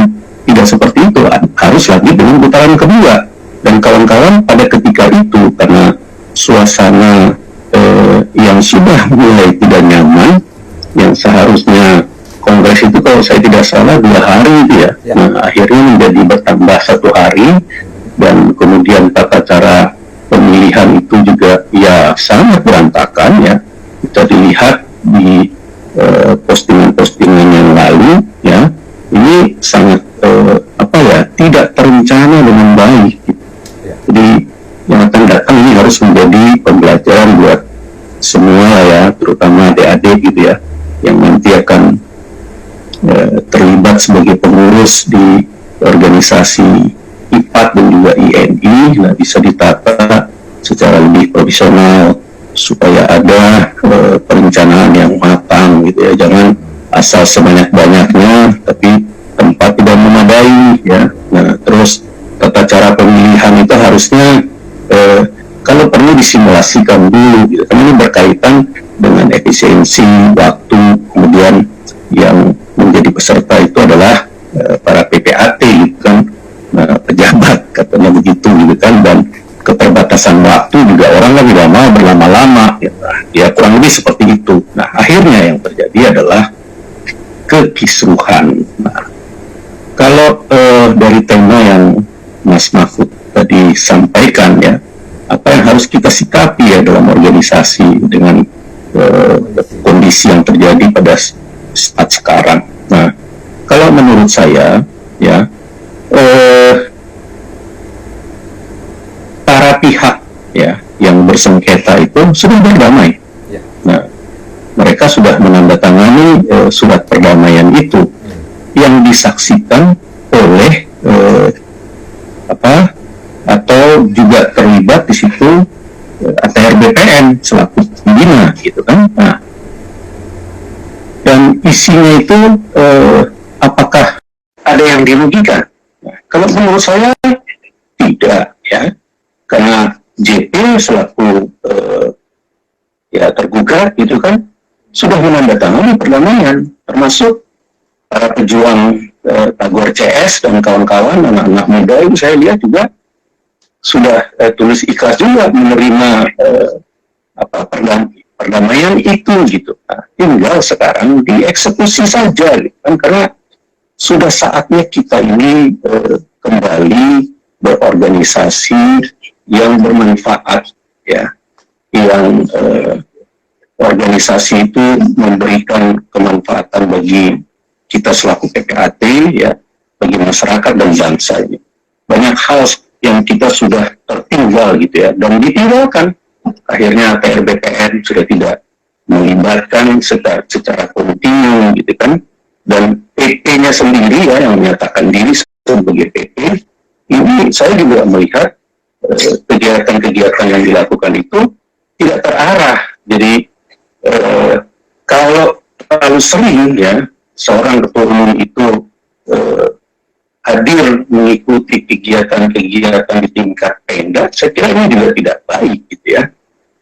Speaker 2: tidak seperti itu, harus lagi dengan putaran kedua. Dan kawan-kawan pada ketika itu karena suasana yang sudah mulai tidak nyaman, yang seharusnya Kongres itu kalau saya tidak salah 2 hari itu ya. Nah, akhirnya menjadi bertambah 1 hari, dan kemudian tata cara pemilihan itu juga ya sangat berantakan ya. kita dilihat di postingan-postingan yang lalu, ya, ini sangat tidak terencana dengan baik. Jadi yang akan datang ini harus menjadi pembelajaran buat semua ya, terutama adik-adik gitu ya, yang nanti akan terlibat sebagai pengurus di organisasi IPAT dan juga INI. Nah, bisa ditata secara lebih profesional supaya ada perencanaan yang matang gitu ya, jangan asal sebanyak-banyaknya tapi tempat tidak memadai ya. Nah, terus tata cara pemilihan itu harusnya kalau perlu disimulasikan dulu gitu, karena ini berkaitan dengan efisiensi waktu. Kemudian yang menjadi peserta itu adalah para PPAT gitu kan, pejabat katanya begitu gitu kan, dan keterbatasan waktu juga, orang kan tidak mau berlama-lama ya, kurang lebih seperti itu. Nah, akhirnya yang terjadi adalah kekisruhan. Nah, kalau dari tema yang Mas Mahfud tadi sampaikan ya, apa yang harus kita sikapi ya dalam organisasi dengan kondisi yang terjadi pada saat sekarang. Nah, kalau menurut saya ya, para pihak ya yang bersengketa itu sudah berdamai. Nah, mereka sudah menandatangani surat perdamaian itu yang disaksikan oleh atau juga terlibat di situ ATR BPN selaku pembina gitu kan. Nah, dan isinya itu apakah ada yang dirugikan? Nah, kalau menurut saya tidak ya, karena JP selaku tergugat gitu kan sudah menandatangani perdamaian, termasuk para pejuang Tagor CS dan kawan-kawan, anak-anak muda itu saya lihat juga sudah tulis ikhlas juga menerima perdamaian itu gitu. Nah, tinggal sekarang dieksekusi saja gitu kan, karena sudah saatnya kita ini kembali berorganisasi yang bermanfaat ya, yang organisasi itu memberikan kemanfaatan bagi kita selaku PPAT ya, bagi masyarakat dan bangsa ini. Banyak hal yang kita sudah tertinggal gitu ya, dan ditinggalkan. Akhirnya ATR BPN sudah tidak melibatkan secara kontinu gitu kan, dan PP-nya sendiri ya yang menyatakan diri sebagai PP. Ini saya juga melihat kegiatan-kegiatan yang dilakukan itu tidak terarah. Jadi kalau terlalu sering ya seorang ketua umum itu hadir mengikuti kegiatan-kegiatan di tingkat Pemda, saya kira ini juga tidak baik gitu ya.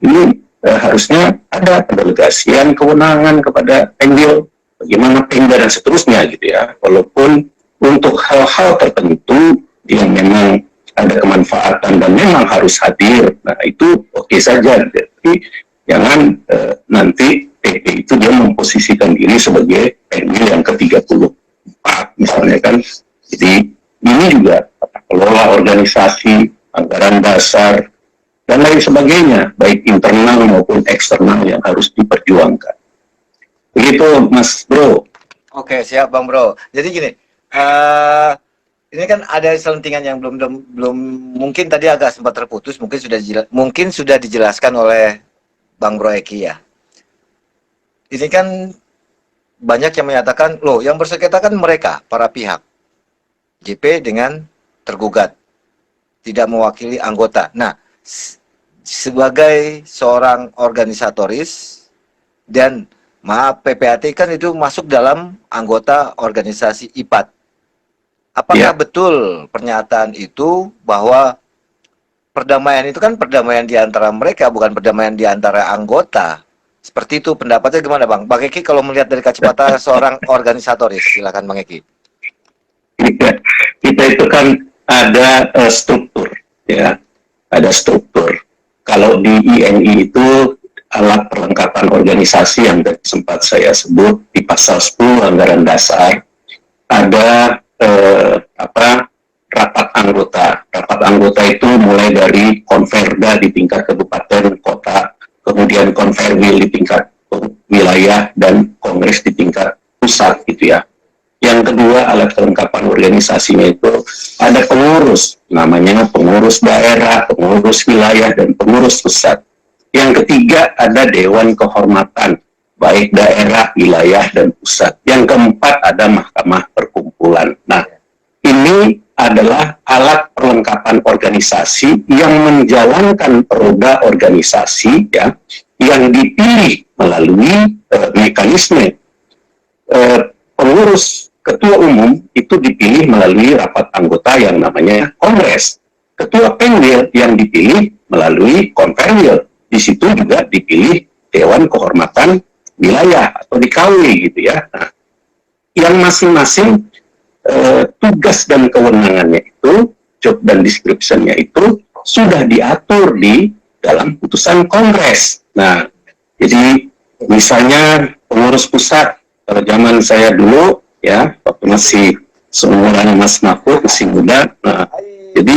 Speaker 2: Ini harusnya ada pendelegasian kewenangan kepada Pemda, bagaimana Pemda dan seterusnya gitu ya. Walaupun untuk hal-hal tertentu yang memang ada kemanfaatan dan memang harus hadir, nah itu oke saja. Tapi jangan nanti PP itu dia memposisikan diri sebagai Pemda yang ke-34 misalnya kan. Jadi ini juga tata kelola organisasi, anggaran dasar, dan lain sebagainya, baik internal maupun eksternal yang harus diperjuangkan. Begitu Mas Bro.
Speaker 1: Oke, siap Bang Bro. Jadi gini, ini kan ada selentingan yang belum mungkin tadi agak sempat terputus, mungkin sudah dijelaskan oleh Bang Bro Eki ya. Ini kan banyak yang menyatakan, loh yang bersengketa kan mereka, para pihak. JP dengan tergugat, tidak mewakili anggota. Nah, sebagai seorang organisatoris dan maaf PPAT kan itu masuk dalam anggota organisasi IPAT. Apakah betul pernyataan itu bahwa perdamaian itu kan perdamaian di antara mereka, bukan perdamaian di antara anggota? Seperti itu pendapatnya gimana Bang? Bang Eki kalau melihat dari kacamata seorang organisatoris, silakan Bang Eki.
Speaker 2: Kita itu kan ada struktur ya, ada struktur. Kalau di INI itu alat perlengkapan organisasi yang sempat saya sebut di pasal 10 anggaran dasar, ada rapat anggota. Rapat anggota itu mulai dari konverda di tingkat kabupaten, kota, kemudian konferwil di tingkat wilayah, dan kongres di tingkat pusat gitu ya. Yang kedua, alat kelengkapan organisasinya itu ada pengurus, namanya pengurus daerah, pengurus wilayah, dan pengurus pusat. Yang ketiga, ada dewan kehormatan, baik daerah, wilayah, dan pusat. Yang keempat, ada mahkamah perkumpulan. Nah, ini adalah alat perlengkapan organisasi yang menjalankan roda organisasi ya, yang dipilih melalui mekanisme pengurus ketua umum itu dipilih melalui rapat anggota yang namanya kongres. Ketua penwil yang dipilih melalui konferwil. Di situ juga dipilih dewan kehormatan wilayah atau DKW gitu ya. Nah, yang masing-masing tugas dan kewenangannya itu, job dan description-nya itu sudah diatur di dalam putusan kongres. Nah, jadi misalnya pengurus pusat, kalau zaman saya dulu ya, waktu masih seumuran Mas Mahfud, masih muda, nah, jadi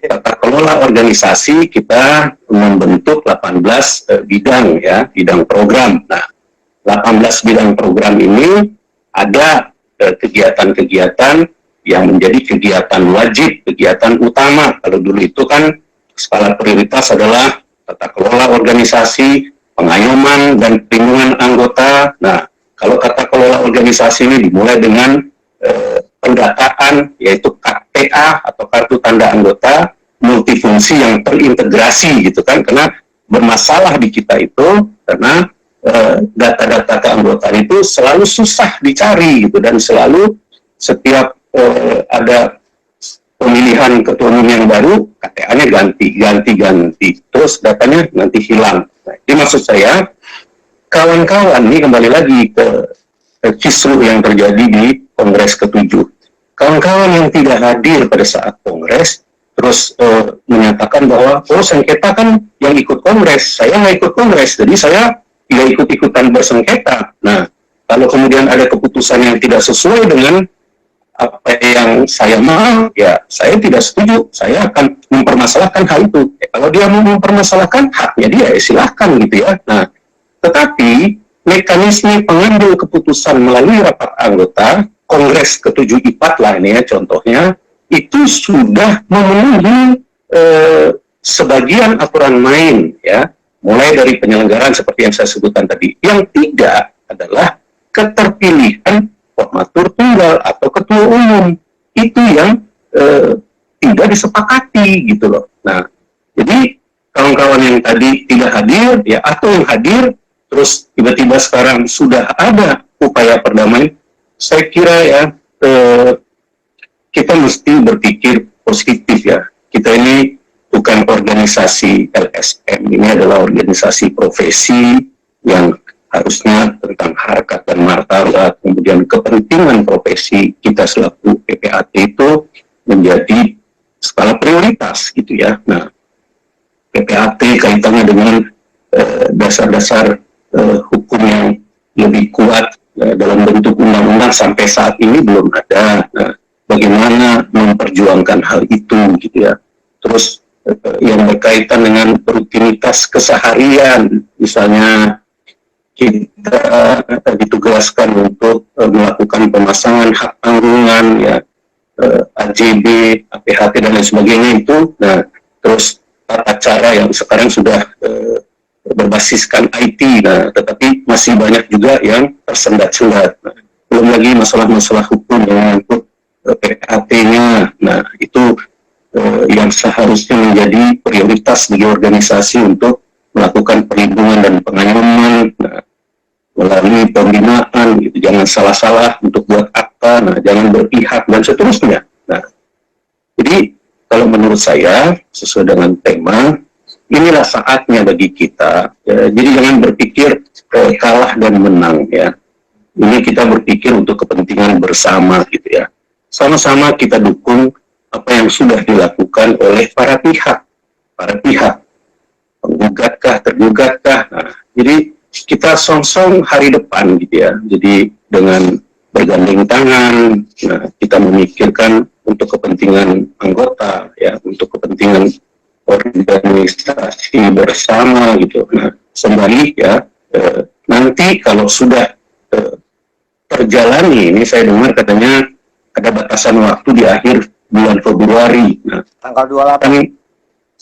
Speaker 2: tata kelola organisasi kita membentuk 18 bidang ya, bidang program. Nah, 18 bidang program ini ada kegiatan-kegiatan yang menjadi kegiatan wajib, kegiatan utama. Kalau dulu itu kan skala prioritas adalah tata kelola organisasi, pengayoman dan perlindungan anggota. Nah, kalau tata kelola organisasi ini dimulai dengan pendataan, yaitu KTA atau kartu tanda anggota multifungsi yang terintegrasi gitu kan, karena bermasalah di kita itu karena data-data keanggotaan itu selalu susah dicari gitu, dan selalu setiap ada pemilihan ketua umum yang baru, KTA-nya ganti, terus datanya nanti hilang. Nah, ini maksud saya, kawan-kawan ini kembali lagi ke kisruh yang terjadi di Kongres ke-7. Kawan-kawan yang tidak hadir pada saat Kongres, terus menyatakan bahwa, oh sengketa kan yang ikut Kongres, saya nggak ikut Kongres, jadi saya tidak ikut-ikutan bersengketa. Nah, kalau kemudian ada keputusan yang tidak sesuai dengan apa yang saya mau, ya saya tidak setuju, saya akan mempermasalahkan hal itu. Kalau dia mau mempermasalahkan haknya dia, ya silahkan gitu ya. Nah, tetapi mekanisme pengambil keputusan melalui rapat anggota, Kongres ke-7 IPAT lah ini ya contohnya, itu sudah memenuhi sebagian aturan main ya, mulai dari penyelenggaraan seperti yang saya sebutkan tadi. Yang tidak adalah keterpilihan formatur tunggal atau ketua umum. Itu yang tidak disepakati gitu loh. Nah, jadi kawan-kawan yang tadi tidak hadir ya, atau yang hadir terus tiba-tiba sekarang sudah ada upaya perdamaian, saya kira ya kita mesti berpikir positif ya. Kita ini bukan organisasi LSM, ini adalah organisasi profesi yang harusnya tentang harkat dan martabat, kemudian kepentingan profesi kita selaku PPAT itu menjadi skala prioritas gitu ya. Nah, PPAT kaitannya dengan dasar-dasar hukum yang lebih kuat dalam bentuk undang-undang sampai saat ini belum ada. Nah, bagaimana memperjuangkan hal itu gitu ya. Terus yang berkaitan dengan rutinitas keseharian, misalnya kita ditugaskan untuk melakukan pemasangan hak tanggungan ya, AJB, APHT dan lain sebagainya itu. Nah, terus tata cara yang sekarang sudah berbasiskan IT, nah, tetapi masih banyak juga yang tersendat-sendat. Nah, belum lagi masalah-masalah hukum yang menyangkut PPAT-nya. Nah, itu yang seharusnya menjadi prioritas bagi organisasi untuk melakukan perlindungan dan pengayoman, nah, melalui pembinaan, gitu. Jangan salah-salah untuk buat akta, nah, jangan berpihak dan seterusnya. Nah, jadi kalau menurut saya sesuai dengan tema, inilah saatnya bagi kita. Ya, jadi jangan berpikir kalah dan menang ya. Ini kita berpikir untuk kepentingan bersama gitu ya. Sama-sama kita dukung apa yang sudah dilakukan oleh para pihak, penggugatkah, tergugatkah. Nah, jadi kita song-song hari depan gitu ya. Jadi dengan bergandeng tangan, nah, kita memikirkan untuk kepentingan anggota, ya, untuk kepentingan organisasi bersama gitu. Nah, sembari ya, nanti kalau sudah terjalani, ini saya dengar katanya ada batasan waktu di akhir bulan Februari. Nah,
Speaker 1: Tanggal 28.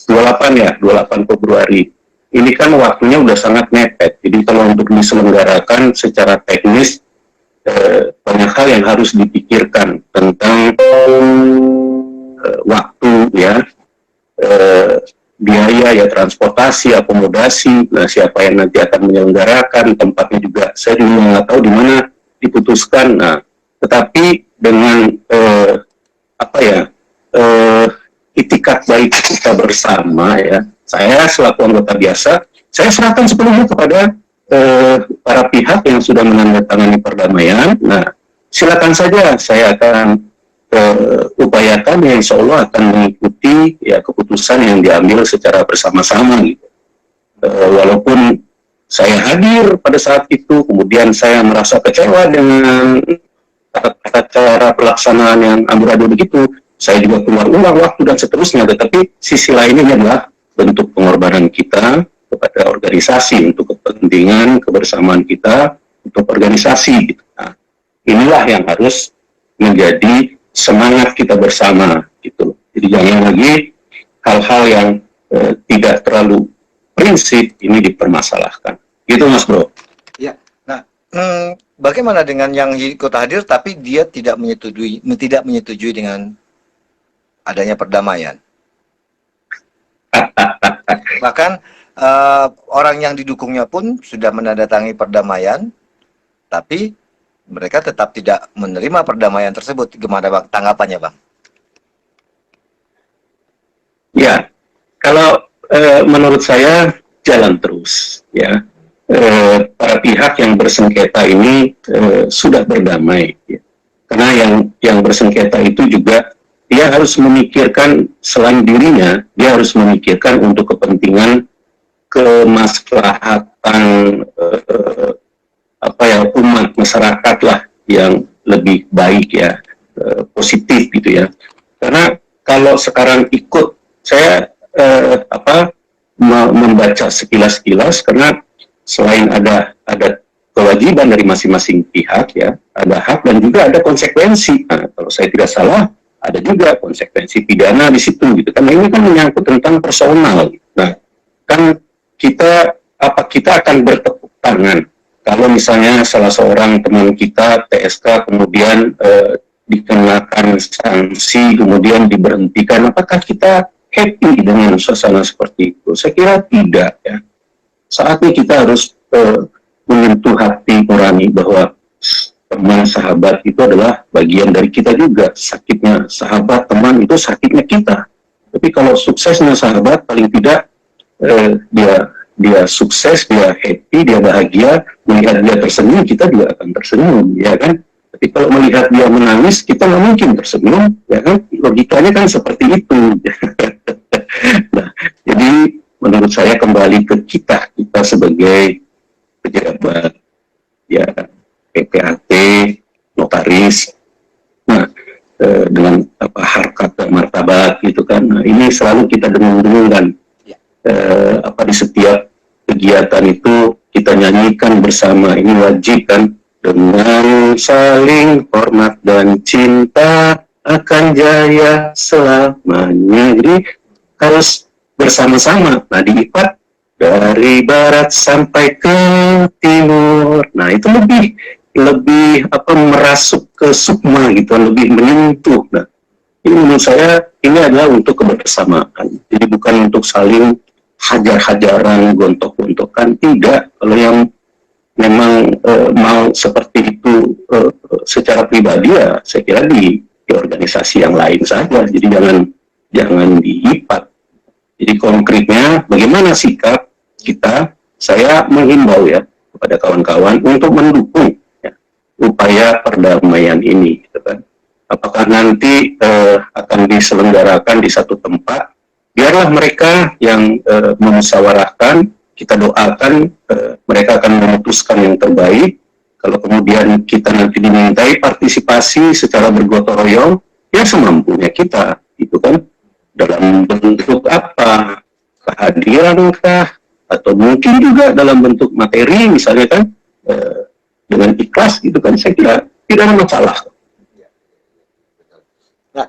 Speaker 2: 28 ya, 28 Februari. Ini kan waktunya udah sangat mepet. Jadi kalau untuk diselenggarakan secara teknis, banyak hal yang harus dipikirkan tentang waktu ya, biaya ya, transportasi, akomodasi. Nah, siapa yang nanti akan menyelenggarakan, tempatnya juga saya juga nggak tahu di mana diputuskan. Nah, tetapi dengan itikat baik kita bersama ya, saya selaku anggota biasa, saya serahkan sepenuhnya kepada para pihak yang sudah menandatangani perdamaian. Nah, silakan saja, saya akan upayakan ya, insya Allah akan mengikuti ya keputusan yang diambil secara bersama-sama gitu. Walaupun saya hadir pada saat itu, kemudian saya merasa kecewa dengan tata cara pelaksanaan yang amburadul begitu, saya juga keluar uang waktu dan seterusnya. Tetapi sisi lainnya adalah bentuk pengorbanan kita kepada organisasi untuk kepentingan kebersamaan kita untuk organisasi gitu. Nah, inilah yang harus menjadi semangat kita bersama gitu. Jadi jangan lagi hal-hal yang tidak terlalu prinsip ini dipermasalahkan. Gitu Mas Bro.
Speaker 1: Ya. Nah, bagaimana dengan yang ikut hadir tapi dia tidak menyetujui dengan adanya perdamaian? Bahkan orang yang didukungnya pun sudah menandatangani perdamaian, tapi mereka tetap tidak menerima perdamaian tersebut. Gimana Bang tanggapannya, Bang?
Speaker 2: Ya, kalau menurut saya jalan terus ya. Para pihak yang bersengketa ini sudah berdamai ya. Karena yang bersengketa itu juga dia harus memikirkan selain dirinya, dia harus memikirkan untuk kepentingan kemaslahatan umat masyarakat lah yang lebih baik ya, positif gitu ya. Karena kalau sekarang ikut saya membaca sekilas-kilas, karena selain ada kewajiban dari masing-masing pihak ya, ada hak dan juga ada konsekuensi. Nah, kalau saya tidak salah ada juga konsekuensi pidana di situ gitu kan. Ini kan menyangkut tentang personal. Nah, kan kita akan bertepuk tangan kalau misalnya salah seorang teman kita TSK kemudian dikenakan sanksi kemudian diberhentikan, apakah kita happy dengan suasana seperti itu? Saya kira tidak ya. Saatnya kita harus menyentuh hati nurani bahwa teman sahabat itu adalah bagian dari kita juga. Sakitnya sahabat teman itu sakitnya kita. Tapi kalau suksesnya sahabat, paling tidak dia sukses, dia happy, dia bahagia, melihat dia tersenyum, kita juga akan tersenyum, ya kan? Tapi kalau melihat dia menangis, kita nggak mungkin tersenyum, ya kan? Logikanya kan seperti itu. Nah, jadi menurut saya kembali ke kita sebagai pejabat, ya PPAT, notaris, nah dengan harkat dan martabat gitu kan. Nah, ini selalu kita dengung-dengungkan. Di setiap kegiatan itu kita nyanyikan bersama, ini wajib kan, dengan saling hormat dan cinta akan jaya selamanya. Jadi harus bersama-sama. Nah, diikat dari barat sampai ke timur. Nah, itu lebih merasuk ke sukma gitu, lebih menyentuh. Nah, ini menurut saya ini adalah untuk kebersamaan. Jadi bukan untuk saling hajar-hajaran, gontok-gontokan, tidak. Kalau yang memang mau seperti itu secara pribadi ya, saya kira di organisasi yang lain saja. Jadi jangan diikat. Jadi konkretnya bagaimana sikap kita? Saya menghimbau ya kepada kawan-kawan untuk mendukung ya, upaya perdamaian ini, gitu kan. Apakah nanti akan diselenggarakan di satu tempat? Biarlah mereka yang memusyawarahkan, kita doakan mereka akan memutuskan yang terbaik. Kalau kemudian kita nanti dimintai partisipasi secara bergotong royong, ya semampunya kita, gitu kan. Dalam bentuk apa? Kehadiran kah? atau mungkin juga dalam bentuk materi misalnya kan, dengan ikhlas gitu kan, saya kira tidak ada masalah.
Speaker 1: Nah,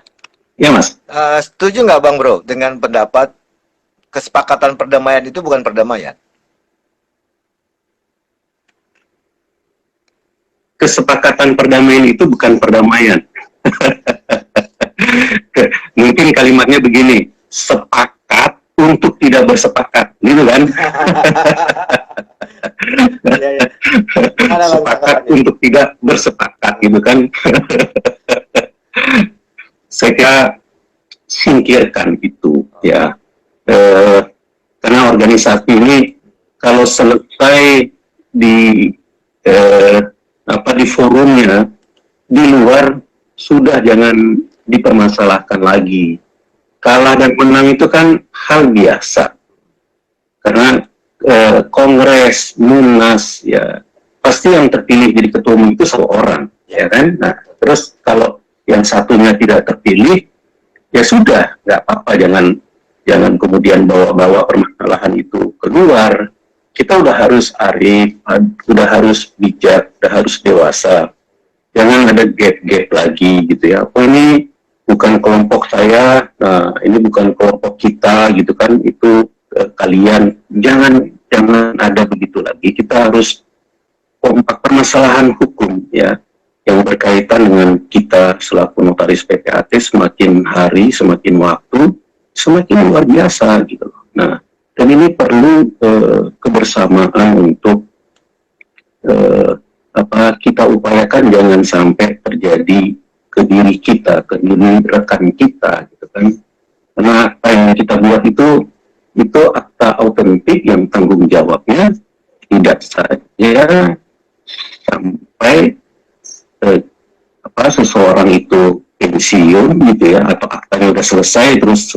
Speaker 2: ya Mas.
Speaker 1: Setuju nggak Bang Bro dengan pendapat kesepakatan perdamaian itu bukan perdamaian?
Speaker 2: Kesepakatan perdamaian itu bukan perdamaian. Mungkin kalimatnya begini, sepakat untuk tidak bersepakat, gitu kan? Sepakat untuk tidak bersepakat, gitu kan? Saya kira singkirkan itu, ya. Karena organisasi ini kalau selesai di di forumnya, di luar sudah jangan dipermasalahkan lagi. Kalah dan menang itu kan hal biasa. Karena kongres, munas, ya pasti yang terpilih jadi ketua umum itu satu orang, ya kan? Nah, terus kalau yang satunya tidak terpilih, ya sudah, nggak apa-apa, jangan kemudian bawa-bawa permasalahan itu keluar. Kita udah harus arif, udah harus bijak, udah harus dewasa. Jangan ada gap-gap lagi gitu ya. Oh ini bukan kelompok saya, nah ini bukan kelompok kita gitu kan, itu kalian. Jangan ada begitu lagi. Kita harus kompak. Permasalahan hukum ya, yang berkaitan dengan kita selaku notaris PPAT, semakin hari, semakin waktu, semakin luar biasa gitu loh. Nah, dan ini perlu kebersamaan untuk kita upayakan jangan sampai terjadi ke diri kita, ke diri rekan kita, gitu kan? Karena apa yang kita buat itu akta autentik yang tanggung jawabnya tidak saja sampai seseorang itu pensiun gitu ya, atau aktanya udah selesai terus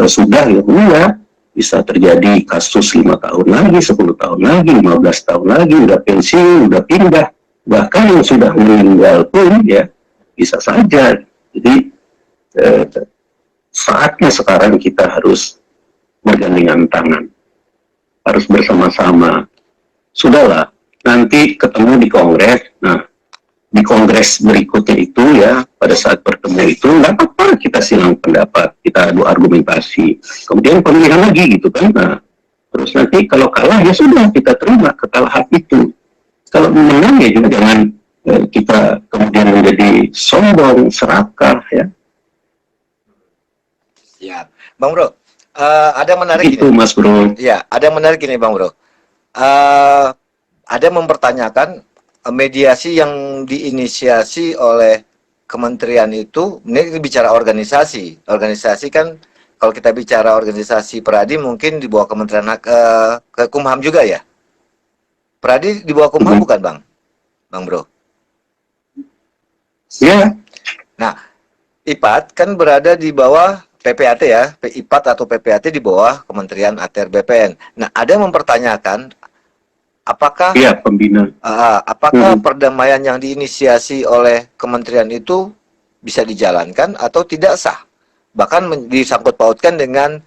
Speaker 2: sudah ya, enggak. Bisa terjadi kasus 5 tahun lagi, 10 tahun lagi, 15 tahun lagi, udah pensiun, udah pindah. Bahkan yang sudah meninggal pun ya bisa saja. Jadi saatnya sekarang kita harus bergandengan tangan. Harus bersama-sama. Sudahlah, nanti ketemu di kongres. Nah, di kongres berikutnya itu ya, pada saat bertemu itu, nggak apa-apa kita silang pendapat, kita adu argumentasi. Kemudian pemilihan lagi gitu kan. Nah, terus nanti kalau kalah ya sudah, kita terima kekalahan itu. Kalau menang ya juga jangan kita kemudian menjadi sombong, serakah ya.
Speaker 1: Ya, Bang Bro, ada yang menarik
Speaker 2: itu
Speaker 1: ini.
Speaker 2: Mas Bro.
Speaker 1: Ya, ada yang menarik ini Bang Bro. Ada yang mempertanyakan mediasi yang diinisiasi oleh kementerian itu, ini bicara organisasi. Organisasi kan, kalau kita bicara organisasi Peradi mungkin di bawah Kementerian ke Kumham juga ya? Peradi di bawah Kumham bukan Bang Bro?
Speaker 2: Ya.
Speaker 1: Nah, IPAT kan berada di bawah PPAT ya, IPAT atau PPAT di bawah Kementerian ATR BPN. Nah, ada yang mempertanyakan apakah
Speaker 2: pembina.
Speaker 1: Apakah perdamaian yang diinisiasi oleh kementerian itu bisa dijalankan atau tidak sah? Bahkan disangkut pautkan dengan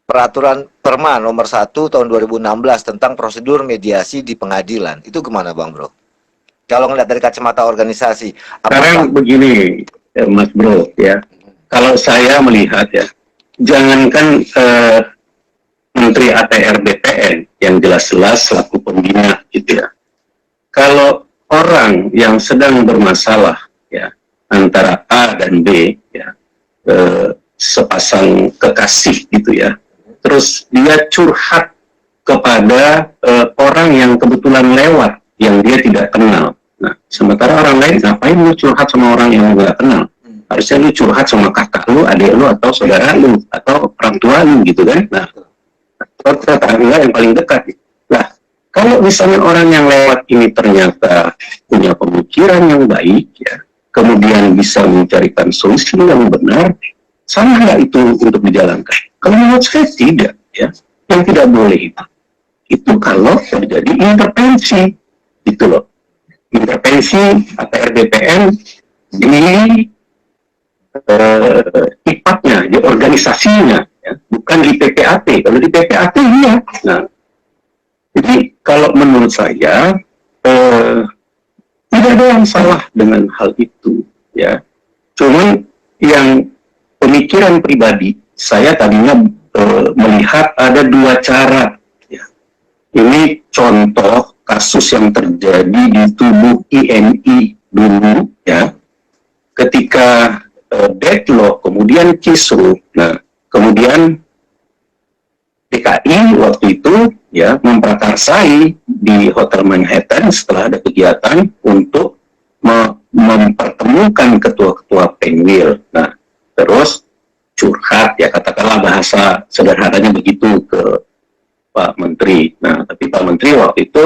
Speaker 1: peraturan Perma nomor 1 tahun 2016 tentang prosedur mediasi di pengadilan. Itu gimana Bang Bro? Kalau ngeliat dari kacamata organisasi,
Speaker 2: Sekarang begini Mas Bro ya. Kalau saya melihat ya, jangankan Menteri ATR BPN yang jelas-jelas selaku pembina gitu ya. Kalau orang yang sedang bermasalah ya antara A dan B ya, sepasang kekasih gitu ya, terus dia curhat kepada orang yang kebetulan lewat yang dia tidak kenal. Nah, sementara orang lain ngapain lu curhat sama orang yang nggak kenal? Harusnya lu curhat sama kakak lu, adik lu, atau saudara lu, atau orang tua lu gitu kan. Nah, tetangga yang paling dekat. Nah, kalau misalnya orang yang lewat ini ternyata punya pemikiran yang baik, ya, kemudian bisa mencarikan solusi yang benar, sama nggak itu untuk dijalankan? Kalau menurut saya tidak, ya. Yang tidak boleh itu kalau terjadi intervensi, gitu loh. Intervensi ATR BPN di IPAT-nya, di organisasinya. Ya, bukan di PPAT. Kalau di PPAT iya. Nah, Jadi kalau menurut saya tidak ada yang salah dengan hal itu, ya. Cuman yang pemikiran pribadi saya tadinya melihat ada dua cara. Ya. Ini contoh kasus yang terjadi di tubuh INI dulu, ya. Ketika deadlock, kemudian kisruh. Nah, kemudian DKI waktu itu ya memprakarsai di Hotel Manhattan setelah ada kegiatan untuk mempertemukan ketua-ketua Penwil. Nah, terus curhat ya, katakanlah bahasa sederhananya begitu ke Pak Menteri. Nah, tapi Pak Menteri waktu itu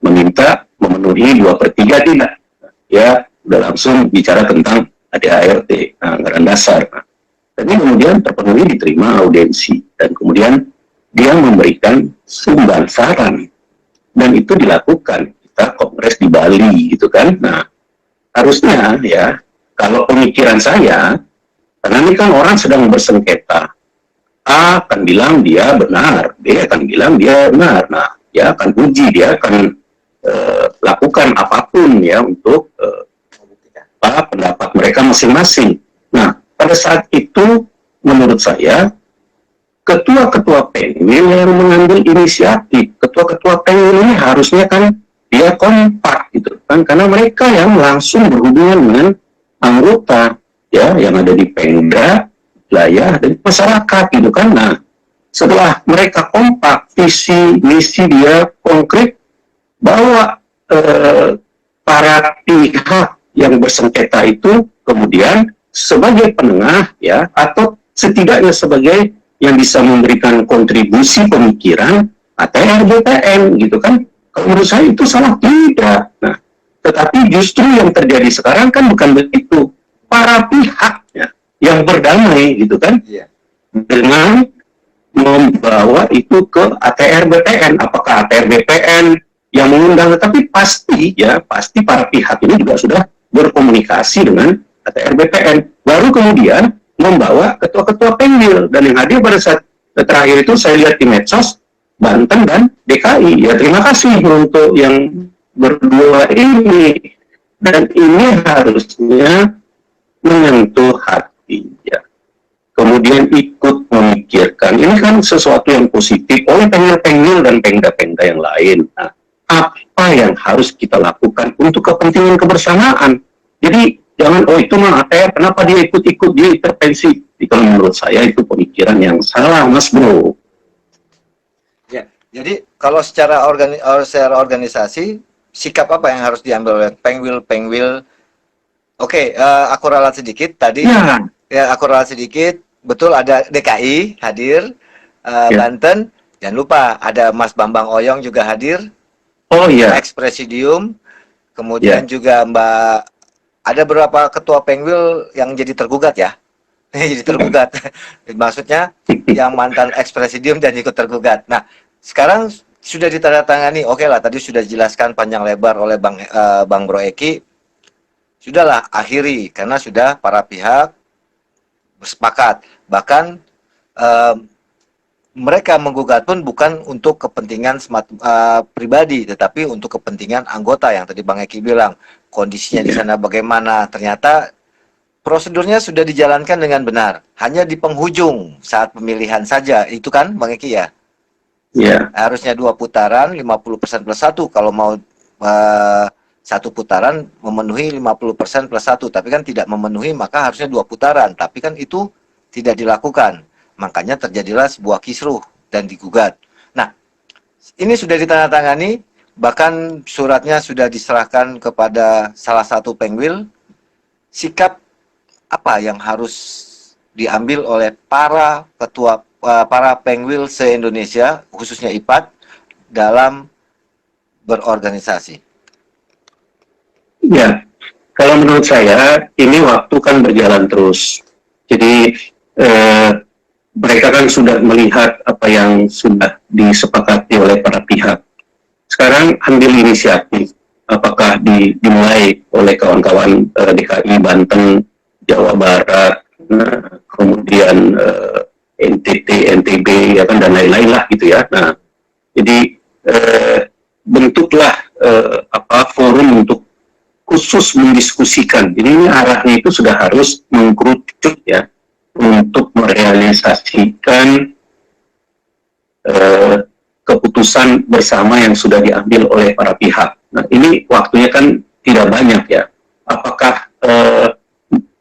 Speaker 2: meminta memenuhi 2/3 tidak. Ya, udah langsung bicara tentang ADART, anggaran dasar. Nah, tapi kemudian terpenuhi, diterima audiensi, dan kemudian dia memberikan sumber saran, dan itu dilakukan. Kita kongres di Bali gitu kan. Nah, harusnya ya, kalau pemikiran saya, karena ini kan orang sedang bersengketa, A akan bilang dia benar, B akan bilang dia benar. Nah, dia akan uji, dia akan lakukan apapun ya untuk pendapat mereka masing-masing. Nah, pada saat itu menurut saya ketua-ketua Penwil yang mengambil inisiatif. Ketua-ketua Penwil ini harusnya kan dia kompak gitu kan, karena mereka yang langsung berhubungan dengan anggota ya yang ada di Pemda, wilayah, dan masyarakat gitu kan. Nah, setelah mereka kompak, visi misi dia konkret, bahwa para pihak yang bersengketa itu kemudian sebagai penengah ya, atau setidaknya sebagai yang bisa memberikan kontribusi pemikiran ATR BPN gitu kan. Kalau menurut saya itu salah tidak. Nah, tetapi justru yang terjadi sekarang kan bukan begitu. Para pihak ya, yang berdamai gitu kan, dengan membawa itu ke ATR BPN. Apakah ATR BPN yang mengundang? Tapi pasti ya, pasti para pihak ini juga sudah berkomunikasi dengan ATR BPN. Baru kemudian membawa ketua-ketua Penwil, dan yang hadir pada saat terakhir itu saya lihat di medsos Banten dan DKI. Ya, terima kasih untuk yang berdua ini, dan ini harusnya menyentuh hati ya. Kemudian ikut memikirkan, ini kan sesuatu yang positif oleh Penwil-Penwil dan Pengda-Pengda yang lain. Nah, apa yang harus kita lakukan untuk kepentingan kebersamaan? Jadi jangan, oh itu mah ATR, kenapa dia ikut-ikut, dia intervensi. Kalau menurut saya itu pemikiran yang salah, Mas Bro.
Speaker 1: Ya, jadi kalau secara organisasi, sikap apa yang harus diambil oleh Penwil? Oke, aku ralat sedikit tadi. Ya, aku ralat sedikit. Betul, ada DKI hadir, Banten, jangan lupa ada Mas Bambang Oyong juga hadir.
Speaker 2: Oh iya.
Speaker 1: Ex-presidium, kemudian juga Mbak, ada beberapa ketua Penwil yang jadi tergugat ya. Jadi tergugat. Maksudnya yang mantan ex-presidium dan ikut tergugat. Nah, sekarang sudah ditandatangani. Oke lah, tadi sudah dijelaskan panjang lebar oleh Bang Bro Eki. Sudahlah, akhiri karena sudah para pihak bersepakat. Bahkan mereka menggugat pun bukan untuk kepentingan pribadi, tetapi untuk kepentingan anggota yang tadi Bang Eki bilang. Kondisinya di sana bagaimana? Ternyata prosedurnya sudah dijalankan dengan benar. Hanya di penghujung saat pemilihan saja. Itu kan Bang Eki ya?
Speaker 2: Iya.
Speaker 1: Harusnya 2 putaran, 50% plus 1. Kalau mau 1 putaran memenuhi 50% plus 1. Tapi kan tidak memenuhi, maka harusnya 2 putaran. Tapi kan itu tidak dilakukan. Makanya terjadilah sebuah kisruh dan digugat. Nah, ini sudah ditandatangani, bahkan suratnya sudah diserahkan kepada salah satu Penwil. Sikap apa yang harus diambil oleh para ketua, para Penwil se-Indonesia, khususnya IPAD, dalam berorganisasi?
Speaker 2: Ya, kalau menurut saya ini waktu kan berjalan terus. Jadi mereka kan sudah melihat apa yang sudah disepakati oleh para pihak. Sekarang ambil inisiatif, apakah dimulai oleh kawan-kawan DKI, Banten, Jawa Barat, kemudian NTT, NTB, ya kan, dan lain-lain lah gitu ya. Nah, jadi bentuklah forum untuk khusus mendiskusikan. Jadi ini arahnya itu sudah harus mengkerucut ya untuk merealisasikan keputusan bersama yang sudah diambil oleh para pihak. Nah, ini waktunya kan tidak banyak ya. Apakah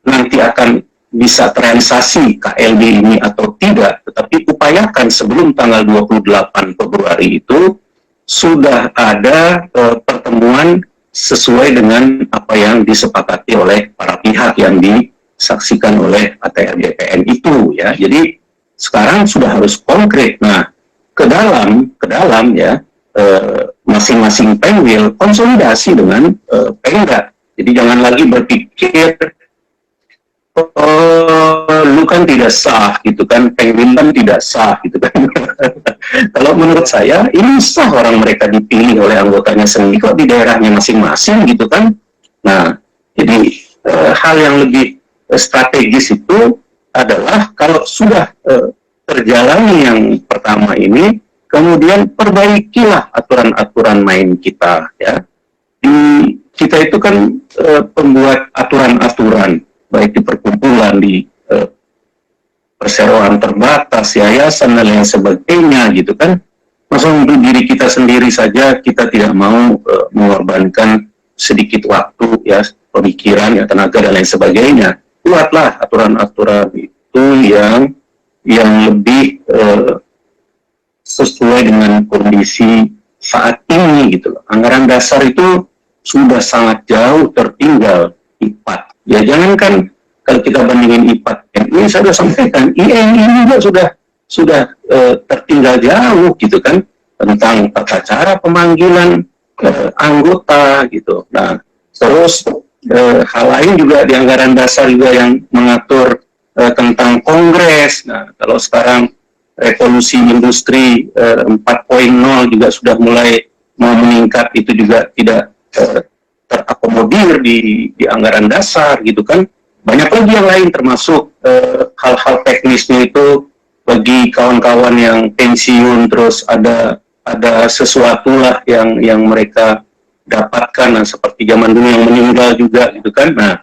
Speaker 2: nanti akan bisa terrealisasi KLB ini atau tidak, tetapi upayakan sebelum tanggal 28 Februari itu sudah ada pertemuan sesuai dengan apa yang disepakati oleh para pihak yang disaksikan oleh ATR BPN itu ya. Jadi sekarang sudah harus konkret. Nah, ke dalam ya masing-masing Pemwil konsolidasi dengan Pemda. Jadi jangan lagi berpikir lu kan tidak sah gitu kan, Pemwil kan tidak sah gitu kan. Kalau menurut saya ini sah orang mereka dipilih oleh anggotanya sendiri kok di daerahnya masing-masing gitu kan. Nah, jadi hal yang lebih strategis itu adalah kalau sudah terjalani yang pertama ini, kemudian perbaikilah aturan-aturan main kita ya. Kita itu kan pembuat aturan-aturan baik di perkumpulan, di perseroan terbatas, yayasan dan lain sebagainya gitu kan. Masa untuk diri kita sendiri saja kita tidak mau mengorbankan sedikit waktu ya, pemikiran ya, tenaga dan lain sebagainya. Buatlah aturan-aturan itu yang lebih sesuai dengan kondisi saat ini gitu loh. Anggaran dasar itu sudah sangat jauh tertinggal IPAT. Ya jangankan kalau kita bandingin IPAT, ini saya sudah sampaikan, INI juga sudah tertinggal jauh gitu kan, tentang tata cara pemanggilan anggota gitu. Nah, terus hal lain juga di anggaran dasar juga yang mengatur tentang kongres. Nah, kalau sekarang revolusi industri 4.0 juga sudah mulai mau meningkat, itu juga tidak terakomodir di anggaran dasar gitu kan. Banyak lagi yang lain termasuk hal-hal teknisnya itu bagi kawan-kawan yang pensiun, terus ada sesuatu lah yang mereka dapatkan, nah, seperti zaman dulu yang meninggal juga gitu kan. Nah,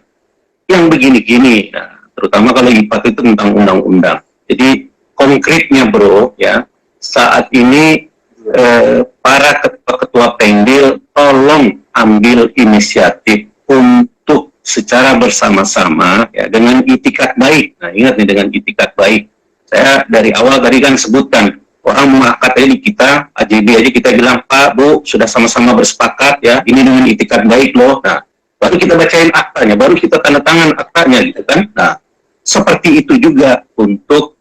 Speaker 2: yang begini-gini, nah, terutama kalau IPAT itu tentang undang-undang. Jadi konkretnya bro ya, saat ini para ketua Pemdil tolong ambil inisiatif untuk secara bersama-sama ya dengan itikat baik. Nah, ingat nih, dengan itikat baik. Saya dari awal tadi kan sebutkan, orang mengangkat aja di kita, AJB aja kita bilang, Pak, Bu, sudah sama-sama bersepakat ya, ini dengan itikat baik loh. Nah, baru kita bacain aktanya, baru kita tanda tangan aktanya gitu kan. Nah, seperti itu juga untuk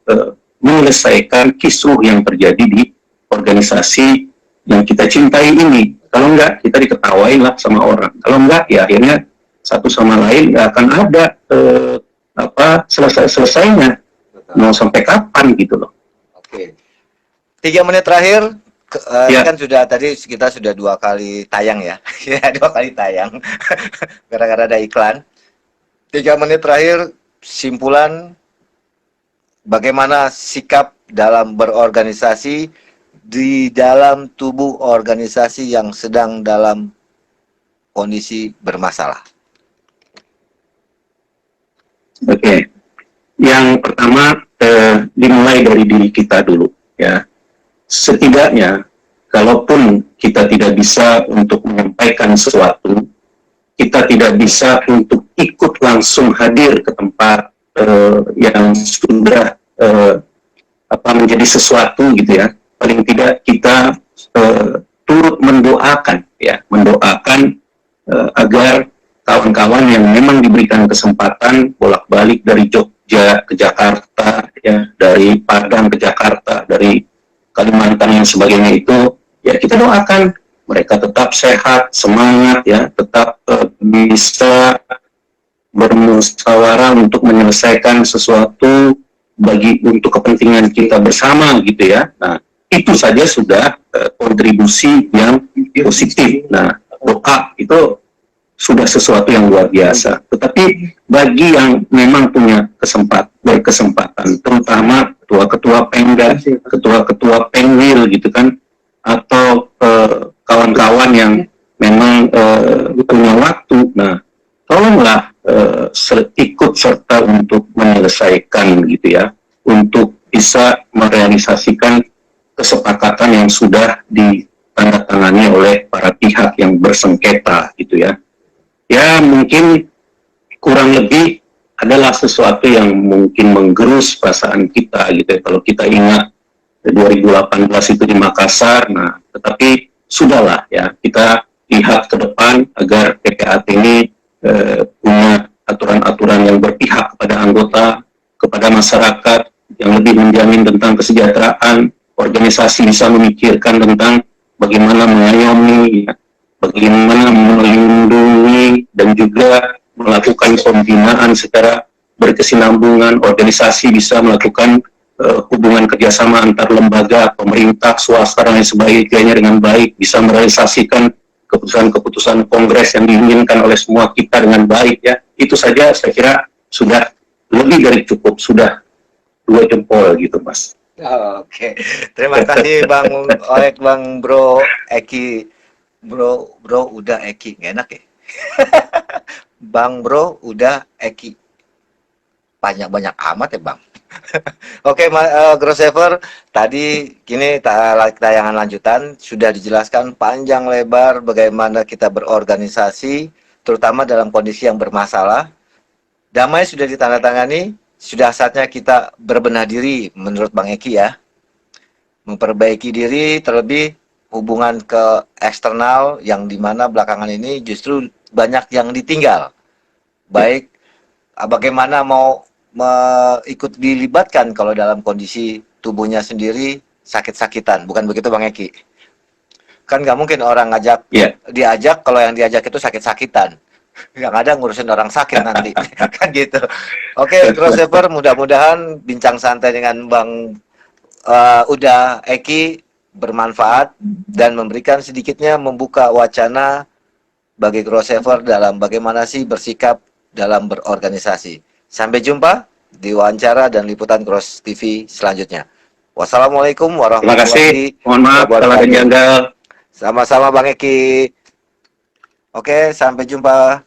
Speaker 2: menyelesaikan kisruh yang terjadi di organisasi yang kita cintai ini. Kalau enggak, kita diketawain lah sama orang. Kalau enggak, ya akhirnya satu sama lain nggak akan ada selesainya. Mau sampai kapan gitu loh.
Speaker 1: Oke. 3 menit terakhir, ya. Kan sudah tadi kita sudah 2 kali tayang ya. Ya, 2 kali tayang. Gara-gara ada iklan. 3 menit terakhir, simpulan bagaimana sikap dalam berorganisasi di dalam tubuh organisasi yang sedang dalam kondisi bermasalah.
Speaker 2: Oke. Yang pertama dimulai dari diri kita dulu ya. Setidaknya kalaupun kita tidak bisa untuk menyampaikan sesuatu, kita tidak bisa untuk ikut langsung hadir ke tempat yang sudah menjadi sesuatu gitu ya. Paling tidak kita turut mendoakan ya, agar kawan-kawan yang memang diberikan kesempatan bolak-balik dari Jogja ke Jakarta ya, dari Padang ke Jakarta, dari Kalimantan dan sebagainya itu ya, kita doakan mereka tetap sehat, semangat ya, tetap bisa bermusyawarah untuk menyelesaikan sesuatu untuk kepentingan kita bersama gitu ya. Nah, itu saja sudah kontribusi yang positif. Nah, doa itu sudah sesuatu yang luar biasa. Tetapi bagi yang memang punya berkesempatan, terutama ketua-ketua Pengda, ketua-ketua Pengwil gitu kan, atau kawan-kawan yang memang punya waktu. Nah, tolonglah ikut serta untuk menyelesaikan gitu ya, untuk bisa merealisasikan kesepakatan yang sudah ditandatangani oleh para pihak yang bersengketa gitu ya. Ya mungkin kurang lebih adalah sesuatu yang mungkin menggerus perasaan kita gitu ya. Kalau kita ingat 2018 itu di Makassar, nah tetapi sudahlah ya, kita lihat ke depan agar PPAT ini punya aturan-aturan yang berpihak kepada anggota, kepada masyarakat, yang lebih menjamin tentang kesejahteraan, organisasi bisa memikirkan tentang bagaimana mengayomi, ya, bagaimana melindungi, dan juga melakukan pembinaan secara berkesinambungan. Organisasi bisa melakukan hubungan kerjasama antar lembaga, pemerintah, swasta, dan lain sebagainya dengan baik, bisa merealisasikan keputusan-keputusan kongres yang diinginkan oleh semua kita dengan baik ya. Itu saja saya kira sudah lebih dari cukup, sudah 2 jempol gitu Mas.
Speaker 1: Oke, terima kasih Bang Bro Eki. Bro udah Eki, nggak enak ya? Bang Bro udah Eki. Banyak amat ya Bang. Oke, Grossever, tadi kini tayangan lanjutan sudah dijelaskan panjang lebar bagaimana kita berorganisasi, terutama dalam kondisi yang bermasalah. Damai sudah ditandatangani, sudah saatnya kita berbenah diri menurut Bang Eki ya. Memperbaiki diri, terlebih hubungan ke eksternal yang dimana belakangan ini justru banyak yang ditinggal. Baik, bagaimana mau ikut dilibatkan kalau dalam kondisi tubuhnya sendiri sakit-sakitan, bukan begitu Bang Eki? Kan nggak mungkin orang diajak, kalau yang diajak itu sakit-sakitan, yang ada ngurusin orang sakit nanti, kan gitu. Oke, Grossever, mudah-mudahan bincang santai dengan Bang udah Eki bermanfaat dan memberikan sedikitnya membuka wacana bagi Grossever dalam bagaimana sih bersikap dalam berorganisasi. Sampai jumpa di wawancara dan liputan Gross TV selanjutnya. Wassalamualaikum warahmatullahi wabarakatuh.
Speaker 2: Terima kasih. Mohon maaf kalau ada janggal.
Speaker 1: Sama-sama Bang Eki. Oke, sampai jumpa.